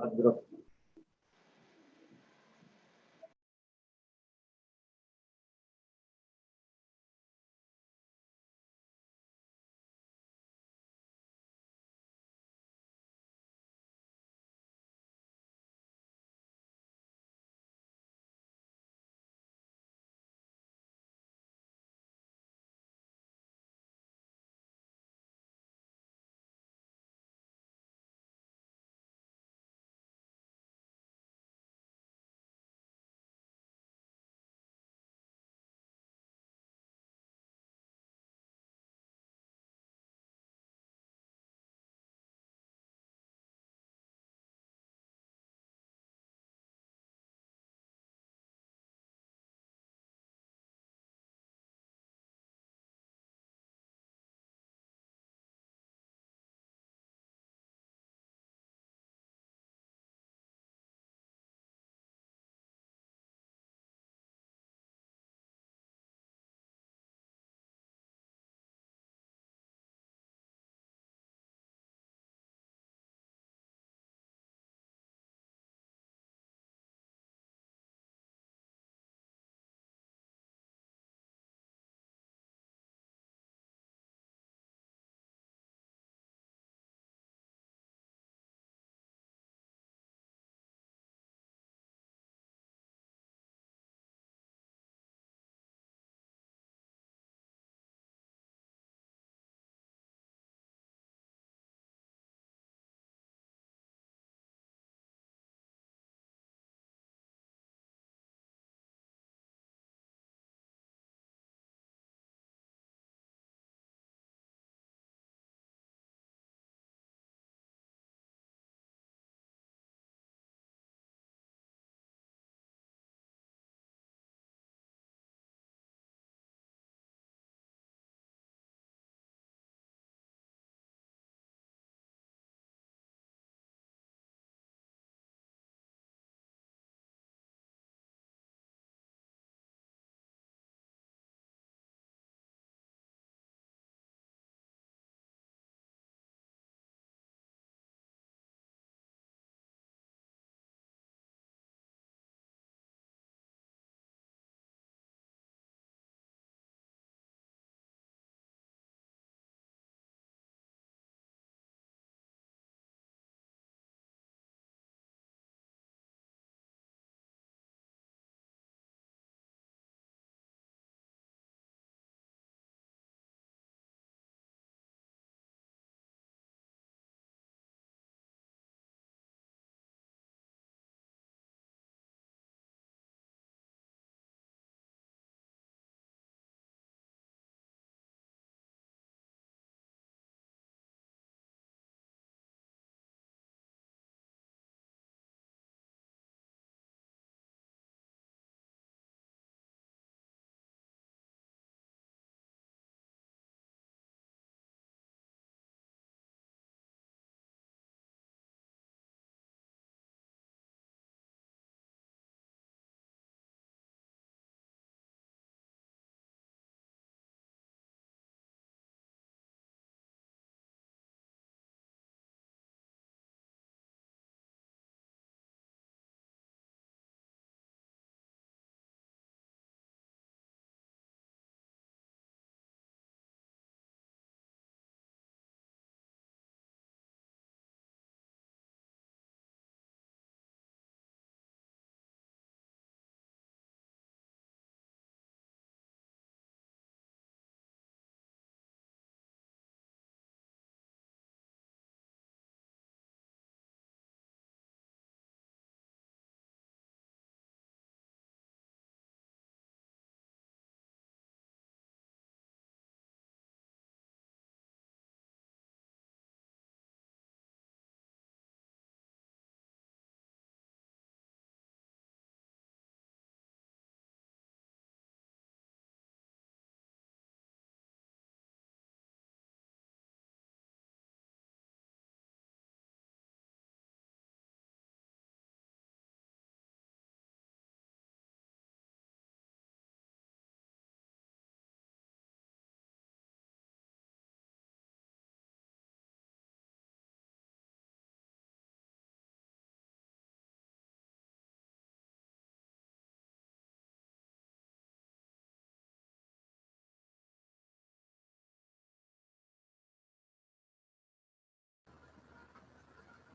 Speaker 1: Adrak.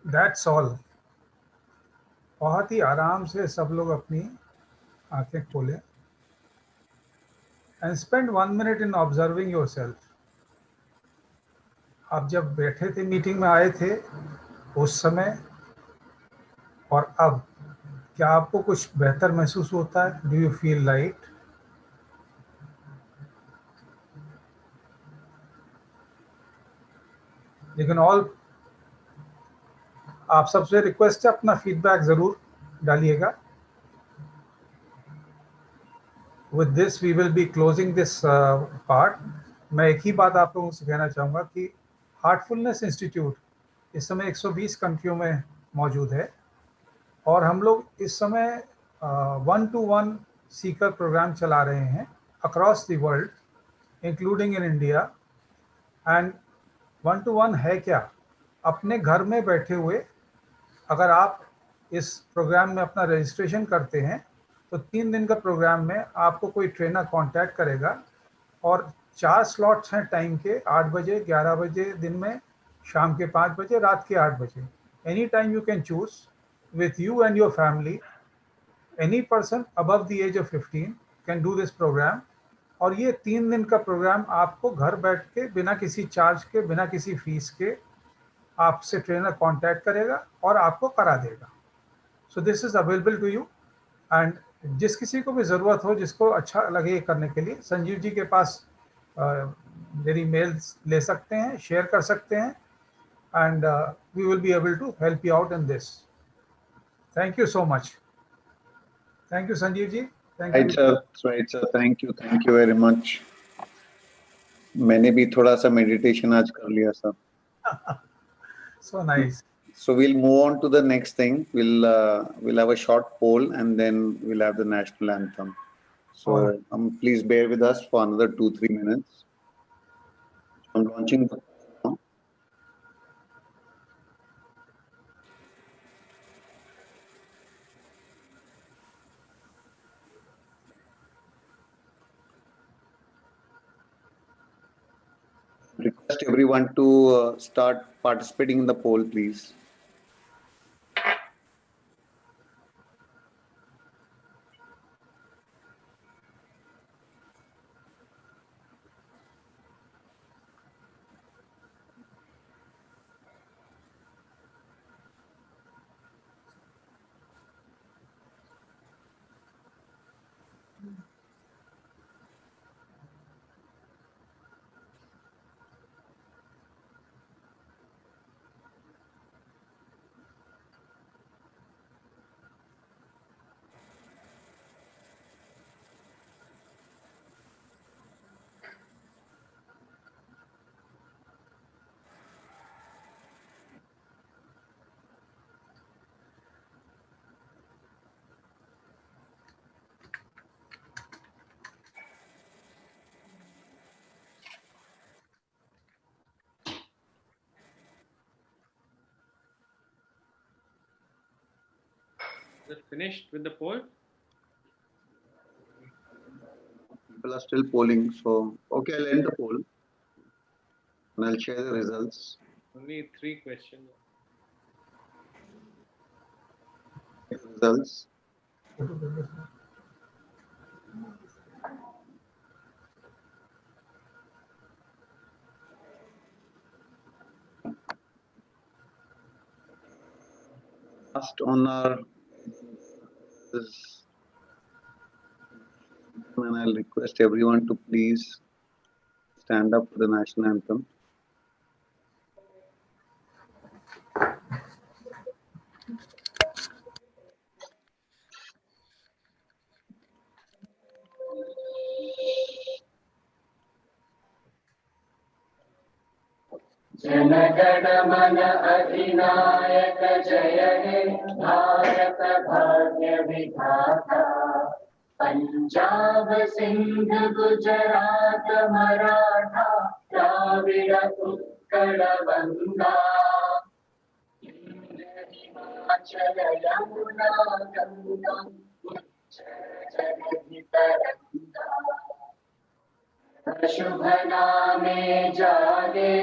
Speaker 3: That's all. बहुत ही आराम से सब लोग अपनी आंखें खोलें and spend 1 minute in observing yourself. आप जब बैठे थे, मीटिंग में आए थे, उस समय और अब, क्या आपको कुछ बेहतर महसूस होता है? Do you feel light? लेकिन ऑल, आप सबसे रिक्वेस्ट है अपना फीडबैक जरूर डालिएगा। With this we will be closing this part. मैं एक ही बात आप लोगों से कहना चाहूँगा कि हार्टफुलनेस इंस्टीट्यूट इस समय 120 कंट्रियों में मौजूद है और हम लोग इस समय 1-to-1 सीकर प्रोग्राम चला रहे हैं across the world, including in India. And 1-to-1 है क्या? अपने घर में बैठे हुए अगर आप इस प्रोग्राम में अपना रजिस्ट्रेशन करते हैं तो 3 दिन का प्रोग्राम में आपको कोई ट्रेनर कांटेक्ट करेगा और 4 स्लॉट्स हैं टाइम के, 8 बजे, 11 बजे दिन में, शाम के 5 बजे, रात के 8 बजे। Any time you can choose with you and your family. Any person above the age of 15 can do this programme. और ये 3 दिन का प्रोग्राम आपको घर बैठ के, बिना किसी चार्ज के, बिना किसी फीस के, आपसे ट्रेनर कांटेक्ट करेगा और आपको करा देगा। So this is available to you. And जिस किसी को भी ज़रूरत हो, जिसको अच्छा लगे ये करने के लिए, संजीव जी के पास मेरी मेल्स ले सकते हैं, शेयर कर सकते हैं, and we will be able to help you out in this. Thank you so much. Thank you Sanjeev ji. Thank
Speaker 1: Right,
Speaker 3: you.
Speaker 1: sir. Right, sir. Thank you very much. मैंने भी थोड़ा सा मेडिटेशन आज कर लिया sir.
Speaker 3: So nice.
Speaker 1: So we'll move on to the next thing. We'll have a short poll and then we'll have the national anthem. So
Speaker 3: All right.
Speaker 1: please bear with us for another 2-3 minutes. I'm launching the poll now. Request everyone to start participating in the poll, please.
Speaker 2: Is it finished with the poll?
Speaker 1: People are still polling, so okay, I'll end the poll and I'll share the results.
Speaker 2: Only 3 questions.
Speaker 1: Results. Last on our this, and I'll request everyone to please stand up for the national anthem.
Speaker 6: जनगणमन अधिनायक जय हे भारत भाग्य विधाता। पंजाब सिंध गुजरात मराठा द्राविड़ उत्कल गंगा। हिमाचल यमुना गंगा उच्चल जलधि तरंगा। शुभ नामे जागे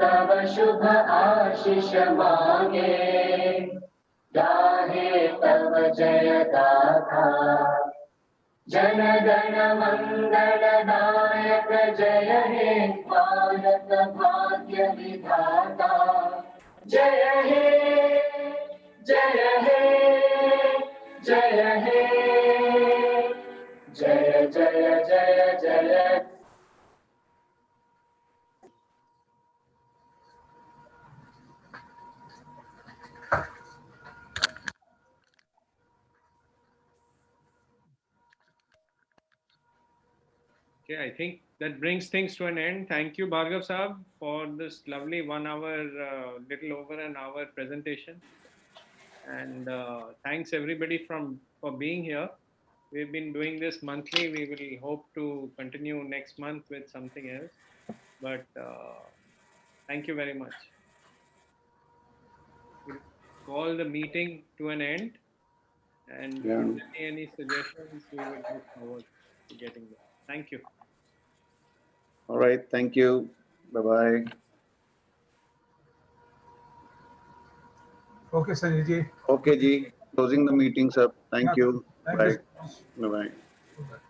Speaker 6: तव शुभ आशीष मांगे, गाहे तव जय गाथा। जन गण मंगल नायक जय हे, भारत भाग्य विधाता। जय हे, जय हे, जय हे, जय जय जय जय।
Speaker 2: Okay, I think that brings things to an end. Thank you, Bhargav Saab, for this lovely 1 hour, little over an hour presentation. And thanks everybody for being here. We've been doing this monthly. We will hope to continue next month with something else. But thank you very much. We'll call the meeting to an end. And
Speaker 1: Yeah.
Speaker 2: if there are any suggestions, we will look forward to getting them. Thank you.
Speaker 1: All right. Thank you. Bye-bye.
Speaker 3: Okay, Sanjay ji.
Speaker 1: Okay, Ji. Closing the meeting, sir. Thank
Speaker 3: Yeah,
Speaker 1: you.
Speaker 3: thank
Speaker 1: Bye.
Speaker 3: you so much.
Speaker 1: Bye-bye.
Speaker 3: Bye-bye.